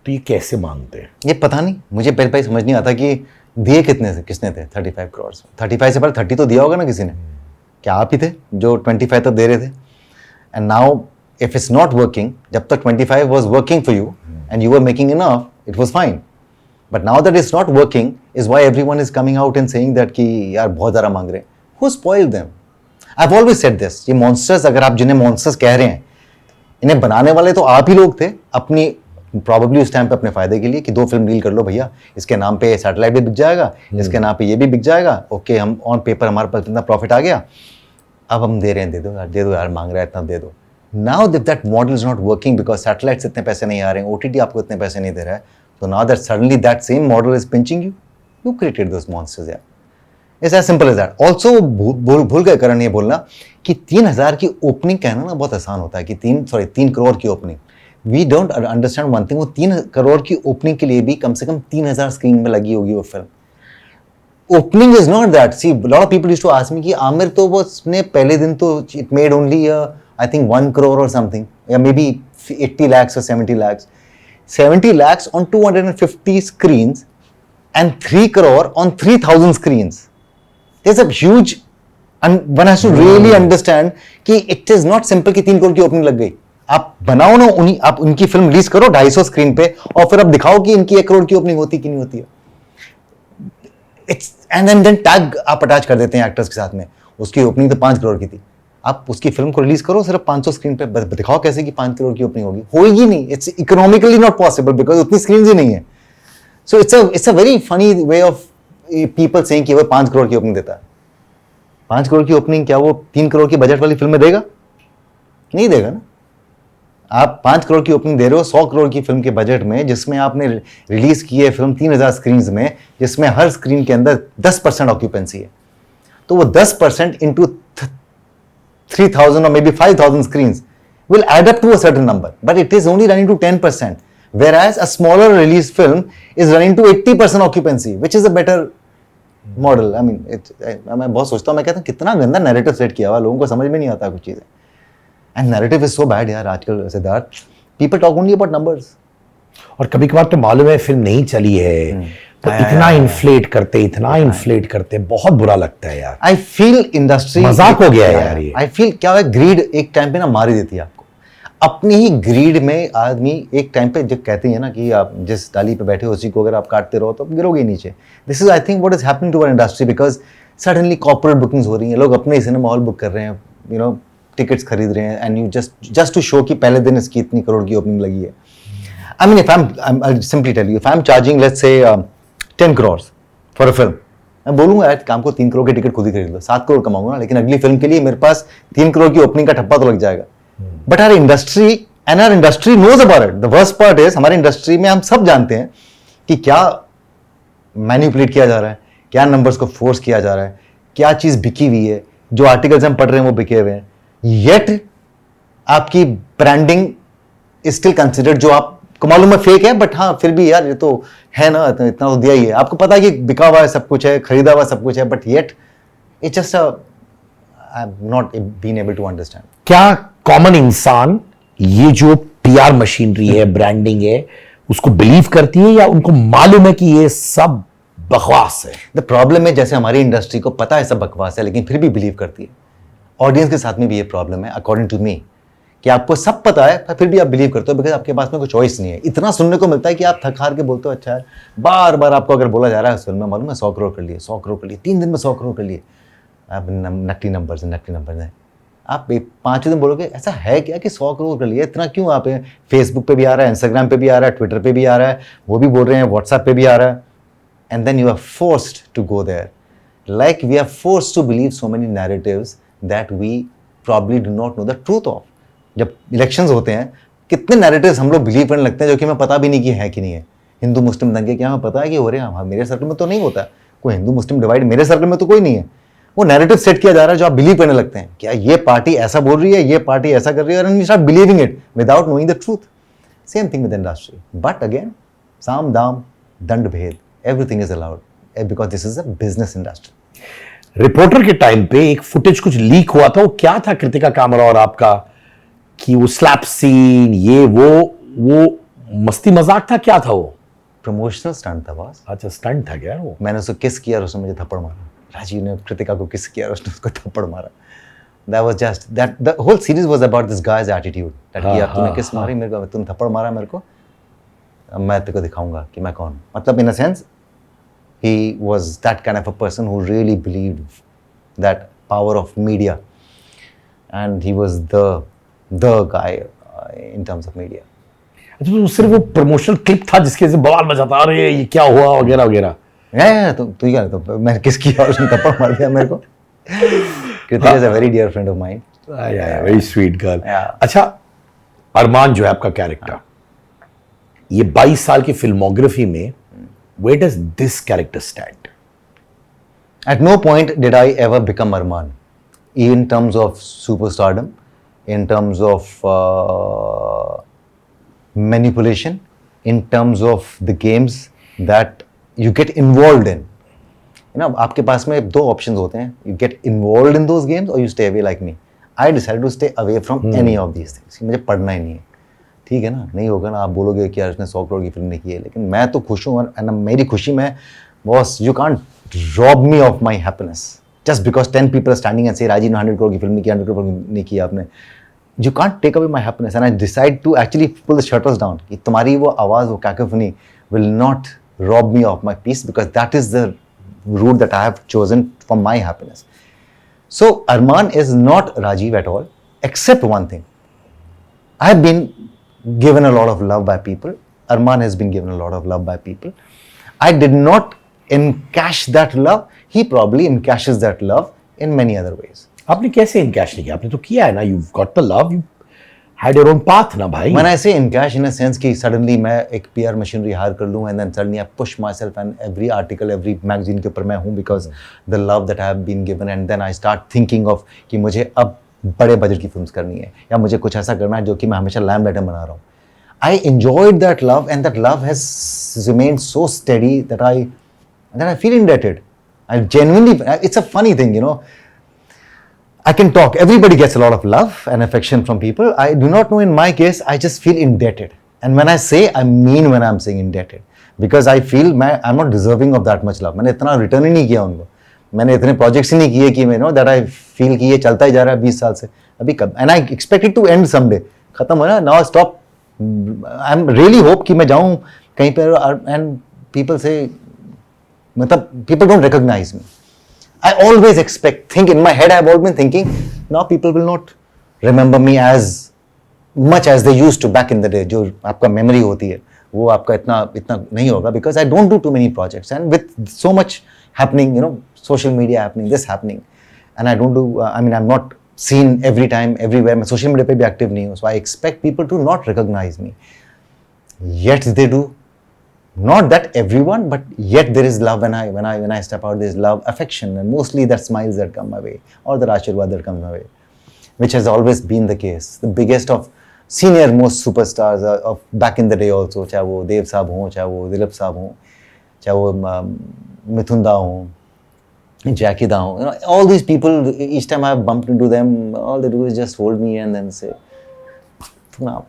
तो ये कैसे मांगते हैं? ये पता नहीं, मुझे पहले समझ नहीं आता कि दिए किसने थे 35 करोड़। 35 से पहले 30 तो दिया होगा ना किसी ने, क्या आप ही थे जो 25 तक दे रहे थे? And now, if it's not working, जब तक 25 was working for you and you were making enough, it was fine. But now that it's not working, is why everyone is coming out and saying that कि यार बहुत ज़्यादा मांग रहे हैं. Who spoiled them? I've always said this. ये monsters, अगर आप जिन्हें monsters कह रहे हैं, इन्हें बनाने वाले तो आप ही लोग थे, अपनी प्रॉबेबली उस टाइम पे अपने फायदे के लिए कि 2 फिल्म डील कर लो भैया, इसके नाम पे सैटेलाइट भी बिक जाएगा, इसके नाम पे ये भी बिक जाएगा. ओके, हम ऑन पेपर हमारे पास इतना प्रॉफिट आ गया, अब हम दे रहे हैं, दे दो यार, मांग रहा है इतना, दे दो. Now that model is not working because satellite से इतने पैसे नहीं आ रहे हैं, OTT आपको इतने पैसे नहीं दे रहा है, तो now that suddenly that same model is pinching you, you created those monsters यार. It's as simple as that. Also भूल गए करण ये बोलना कि 3,000 की ओपनिंग कहना ना बहुत आसान होता है कि 3 करोड़ की opening. We don't understand one thing, वो 3 करोड़ की ओपनिंग के लिए भी कम से कम 3,000 स्क्रीन में लगी होगी वो film. Opening is not that. See lot of people used to ask me कि आमिर तो वो उसने पहले दिन तो it made only I think 1 crore और समथिंग, या maybe 80 lakhs or 70 lakhs. 70 lakhs on 250 screens and 3 crore on 3,000 screens. There's a huge, and one has to really understand कि it is not simple कि 3 करोड़ की opening लग गई. आप बनाओ ना, आप उनकी फिल्म रिलीज करो 250 स्क्रीन पे और फिर आप दिखाओ कि इनकी 1 करोड़ की ओपनिंग होती कि नहीं होती है. इट्स एंड देन टैग आप अटैच कर देते हैं एक्टर्स के साथ में, उसकी ओपनिंग तो 5 करोड़ की थी. आप उसकी फिल्म को रिलीज करो सिर्फ 500 स्क्रीन पे, दिखाओ कैसे कि 5 करोड़ की ओपनिंग होगी नहीं. It's economically not possible because उतनी स्क्रीन ही नहीं है. So it's a very funny way of people saying कि वो 5 करोड़ की ओपनिंग देता है. 5 करोड़ की ओपनिंग क्या वो 3 करोड़ की बजट वाली फिल्म में देगा? नहीं देगा ना. आप 5 करोड़ की ओपनिंग दे रहे हो 100 करोड़ की फिल्म के बजट में, जिसमें आपने रिलीज की है फिल्म 3,000 स्क्रीन में, जिसमें हर स्क्रीन के अंदर 10% ऑक्यूपेंसी है. तो वो 10% into 3,000 or maybe 5,000 screens will add up to a certain number, but it is only running to 10%, whereas a smaller release film is running to 80% occupancy, which is a better model. I mean, मैं बहुत सोचता हूँ, मैं कहता हूँ कितना गंदा narrative set किया हुआ, लोगों को समझ में नहीं आता कुछ चीज़ें. And narrative is so bad यार आजकल Siddharth. People talk only about numbers. और कभी कभार तो मालूम है फिल्म नहीं चली है तो इतना इन्फ्लेट करते बहुत बुरा लगता है यार. आई फील इंडस्ट्री मजाक हो गया है यार ये. आई फील क्या है, ग्रीड एक टाइम पे ना मार ही देती है आपको. अपनी ही ग्रीड में आदमी एक टाइम पे जब कहते हैं ना कि आप जिस डाली पे बैठे हो उसी को अगर आप काटते रहो तो आप गिरोगे नीचे. This is I think what is happening to our industry because suddenly corporate bookings हो रही हैं, लोग अपने सिनेमा हॉल बुक कर रहे हैं, यू नो टिकट्स खरीद रहे हैं, and you just to show कि पहले दिन इसकी इतनी करोड़ की ओपनिंग लगी है. I mean if I simply tell you, if I am charging let's say 10 crores for a film, मैं बोलूंगा यार काम को 3 करोड़ के टिकट खुद ही खरीद लो, 7 करोड़ कमाऊंगा ना, लेकिन अगली फिल्म के लिए मेरे पास 3 करोड़ की ओपनिंग का ठप्पा तो लग जाएगा. But our industry knows about it. The worst part is हमारी इंडस्ट्री में हम सब जानते हैं कि क्या मैनिपुलेट किया जा रहा है, क्या नंबर्स को फोर्स किया जा रहा है, क्या चीज बिकी हुई है, जो आर्टिकल्स हम पढ़ रहे हैं वो बिके हुए हैं. येट आपकी ब्रांडिंग इज स्टिल कंसिडर्ड, जो आपको मालूम है फेक है, बट हाँ फिर भी यार ये तो है ना, इतना तो दिया ही है, आपको पता है कि बिका हुआ है सब कुछ है, खरीदा हुआ सब कुछ है, but yet it's just I am not been able to understand. क्या कॉमन इंसान ये जो PR मशीनरी है, ब्रांडिंग है, उसको बिलीव करती है या उनको मालूम है कि ये सब बकवास है? द प्रॉब्लम है जैसे हमारी इंडस्ट्री को पता है सब बकवास है लेकिन फिर भी बिलीव करती है. ऑडियंस के साथ में भी ये प्रॉब्लम है अकॉर्डिंग टू मी, कि आपको सब पता है पर फिर भी आप बिलीव करते हो बिकॉज आपके पास में कोई चॉइस नहीं है. इतना सुनने को मिलता है कि आप थक हार के बोलते हो अच्छा यार, बार बार आपको अगर बोला जा रहा है फिल्म में मालूम है 100 करोड़ कर लिए, 100 करोड़ कर लिए, 3 दिन में 100 करोड़ कर लिए. आप नकली नंबर है. आप 5 दिन बोलोगे ऐसा है क्या कि 100 करोड़ कर लिए, इतना क्यों? आप फेसबुक पे भी आ रहा है, इंस्टाग्राम पे भी आ रहा है, ट्विटर पे भी आ रहा है, वो भी बोल रहे हैं, व्हाट्सएप पे भी आ रहा है. And then you are forced to go there, like we are forced to believe so many narratives that we probably do not know the truth of. जब इलेक्शंस होते हैं कितने नैरेटिव्स हम लोग बिलीव करने लगते हैं जो कि हमें पता भी नहीं कि है कि नहीं है. हिंदू मुस्लिम दंगे क्या हमें पता है कि हो रहे हैं? मेरे सर्कल में तो नहीं होता, कोई हिंदू मुस्लिम डिवाइड मेरे सर्कल में तो कोई नहीं है. वो नैरेटिव सेट किया जा रहा है जो आप बिलीव करने लगते हैं, क्या ये पार्टी ऐसा बोल रही है, ये पार्टी ऐसा कर रही है, and you start believing it without knowing the truth. Same thing with industry, but again साम दाम दंड भेद, everything is allowed because this is a business industry. Reporter के टाइम पे एक फुटेज कुछ लीक हुआ था, वो क्या था कृतिका कामरा और आपका, कि वो स्लैप सीन, ये वो मस्ती मजाक था, क्या था वो? प्रमोशनल स्टंट था बॉस. अच्छा स्टंट था क्या वो? मैंने उसको किस किया और उसने मुझे थप्पड़ मारा. राजीव ने कृतिका को किस किया और उसने उसको थप्पड़ मारा. that was just that the whole series was about this guy's attitude that कि यार तूने हाँ, किस मारी मेरे को, तूने थप्पड़ मारा मेरे को, अब मैं तेरे को दिखाऊंगा कि मैं कौन हूँ. मतलब in a sense he was that kind of a person who really believed that power of media, and he was the guy in terms of media. अच्छा तो सिर्फ वो प्रमोशनल क्लिप था जिसके से बवाल मचाता अरे ये क्या हुआ वगैरह वगैरह. तो तू क्या तो मैं किसकी और उसने थप्पड़ मार दिया मेरे को. Kritika is a very dear friend of mine. Very sweet girl. Yeah. अच्छा अरमान जो है आपका कैरेक्टर, ये 22 साल की फिल्मोग्राफी में where does this character stand? At no point did I ever become Arman, in terms of superstardom, in terms of manipulation, in terms of the games that you get involved in. You know, आपके पास में दो options होते हैं. You get involved in those games or you stay away like me. I decided to stay away from any of these things. मुझे पढ़ना ही नहीं है. ठीक है ना, नहीं होगा ना, आप बोलोगे कि यार उसने 100 करोड़ की फिल्म नहीं की है, लेकिन मैं तो खुश हूँ. और मेरी खुशी में boss, you can't rob me of my happiness just because 10 people standing and से राजीव ने 100 करोड़ की फिल्म नहीं की, 100 करोड़ नहीं की आपने. You can't take away my happiness and I decide to actually pull the shutters down कि तुम्हारी वो आवाज़, वो cacophony will not rob me of my peace, because that is the route that I have chosen for my happiness. So Arman is not Rajiv at all, except one thing. I have been given a lot of love by people. Arman has been given a lot of love by people. I did not encash that love. He probably encashes that love in many other ways. आपने कैसे encash नहीं किया? आपने तो किया है ना. You've got the love. You had your own path ना भाई. When I say encash in a sense कि suddenly मैं एक PR machinery hire कर लूँ and then suddenly I push myself and every article, every magazine के ऊपर मैं हूँ because the love that I have been given, and then I start thinking of कि मुझे अब बड़े बजट की फिल्म्स करनी है या मुझे कुछ ऐसा करना है जो कि मैं हमेशा लाइमलाइट में बना रहा हूँ. I enjoyed that love and that love has remained so steady that I feel indebted. I genuinely, it's a funny thing, you know. I can talk. Everybody gets a lot of love and affection from people. I do not know in my case, I just feel indebted. And when I say, I mean when I'm saying indebted. Because I feel I'm not deserving of that much love. मैंने इतना return ही नहीं किया उनको. मैंने इतने projects ही नहीं किए कि मैं that I feel कि ये चलता ही जा रहा है 20 साल से. अभी कब? And I expect it to end someday. खत्म हो ना? Now stop. I'm really hope कि मैं जाऊँ कहीं पर and people say, मतलब people don't recognize me. I always think in my head, I've always been thinking, now people will not remember me as much as they used to back in the day. जो आपका memory होती है, वो आपका इतना नहीं होगा, because I don't do too many projects, and with so much happening, you know, social media happening, this happening, and I don't do, I'm not seen every time, everywhere. मैं social media पे भी active नहीं हूँ, so I expect people to not recognize me. Yet they do. Not that everyone, but yet there is love when I step out. There is love, affection, and mostly that smiles that come my way, or the Ashirwad that comes my way, which has always been the case. The biggest of senior most superstars of back in the day also, चाहे वो देव साहब हों, चाहे वो दिलीप साहब हों, चाहे वो मिथुन दा हों, Jackie da हों, you know, all these people. Each time I have bumped into them, all they do is just hold me and then say, "Now."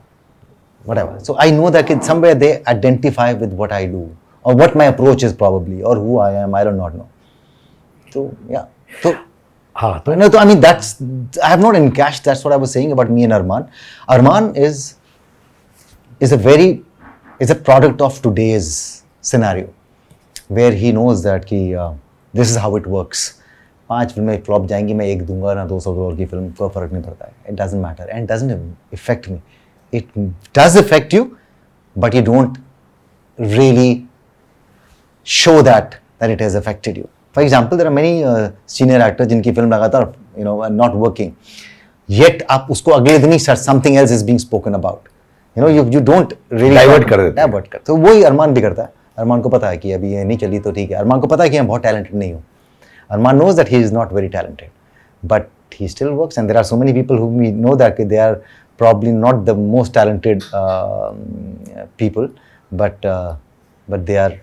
Whatever. So I know that somewhere they identify with what I do, or what my approach is probably, or who I am. I do not know. So yeah. So हाँ तो no. So I mean I have not encashed. That's what I was saying about me and Arman. Arman is a product of today's scenario, where he knows that कि this is how it works. 5 फिल्में flop जाएंगी, मैं एक दूंगा ना 200 करोड़ की film, कोई फर्क नहीं पड़ता है. It doesn't matter and it doesn't affect me. It does affect you, but you don't really show that it has affected you. For example, there are many senior actors जिनकी फिल्म लगातार not working, yet आप उसको अगले दिन ही something else is being spoken about. You don't really Divert कर देते हैं. तो वही अरमान भी करता है. अरमान को पता है कि अभी ये नहीं चली तो ठीक है. अरमान को पता है कि मैं बहुत talented नहीं हूँ. Arman knows that he is not very talented, but he still works. And there are so many people whom we know that they are probably not the most talented people, but they are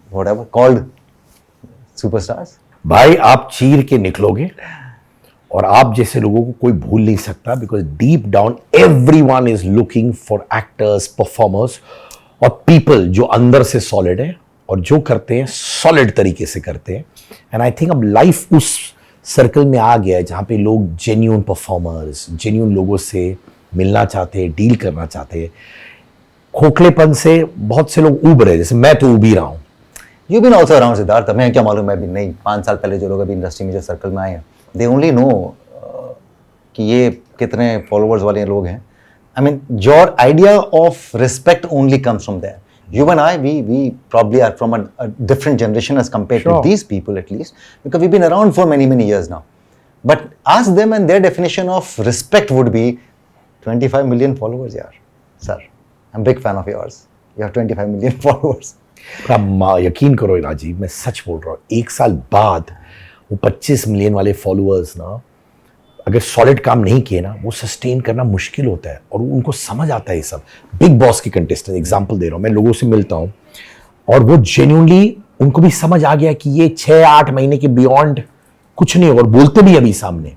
whatever called superstars. भाई आप चीर के निकलोगे और आप जैसे लोगों को कोई भूल नहीं सकता, because deep down everyone is looking for actors, performers और पीपल जो अंदर से सॉलिड है और जो करते हैं सॉलिड तरीके से करते हैं. एंड आई थिंक अब लाइफ उस सर्कल में आ गया है जहाँ पे लोग जेन्यून परफॉर्मर्स, जेन्यून लोगों से मिलना चाहते हैं, डील करना चाहते हैं। खोखलेपन से बहुत से लोग उब रहे हैं, जैसे मैं तो उब ही रहा हूँ। You been also around Siddharth, मैं क्या मालूम, मैं भी नहीं 5 साल पहले जो लोग अभी इंडस्ट्री में जो सर्कल में आए हैं, दे ओनली नो कि ये कितने फॉलोअर्स वाले लोग हैं। I mean your idea of respect only comes from there. You and I, we probably are from a different generation as compared to these people, at least, because we've been around for many years now. But ask them, and their definition of respect would be 25 million followers. यार, sir, I'm a big fan of yours. You have 25 million followers. आप यकीन करो राजीव, मैं सच बोल रहा हूँ, 1 साल बाद वो 25 मिलियन वाले फॉलोअर्स ना, अगर सॉलिड काम नहीं किए ना, वो सस्टेन करना मुश्किल होता है। और उनको समझ आता है ये सब। बिग बॉस के कंटेस्टेंट एग्जांपल दे रहा हूँ, मैं लोगों से मिलता हूँ और वो जेन्युइनली उनको भी समझ आ गया कि ये 6-8 महीने के बियॉन्ड कुछ नहीं होगा। और बोलते भी अभी सामने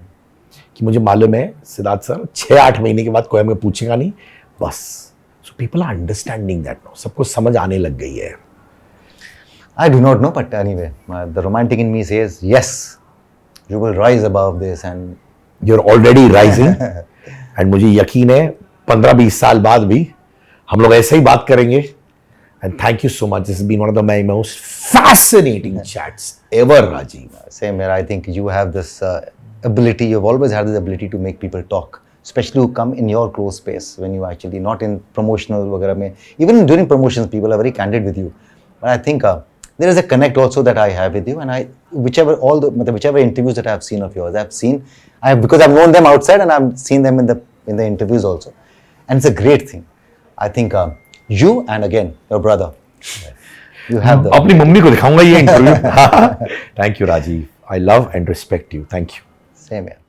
कि मुझे मालूम है सिद्धार्थ सर, 6-8 महीने के बाद कोई हमें पूछेगा नहीं, बस। So people are understanding that now, सबको समझ आने लग गई है। I do not know, but anyway, the romantic in me says yes, you will rise above this, and you're already rising. And मुझे यकीन है 15-20 साल बाद भी हम लोग ऐसे ही बात करेंगे। And thank you so much, this has been one of the my most fascinating chats ever, Rajiv. Same here. I think you have this ability, you've always had this ability to make people talk, especially who come in your close space when you actually not in promotional वगैरह में, even during promotions people are very candid with you. But I think there is a connect also that I have with you, and whichever interviews that I have seen of yours, because I've known them outside and I've seen them in the interviews also, and it's a great thing. I think you and again your brother, you have the. अपनी mummy को दिखाऊंगा ये interview. Thank you Rajiv, I love and respect you, thank you. Same here.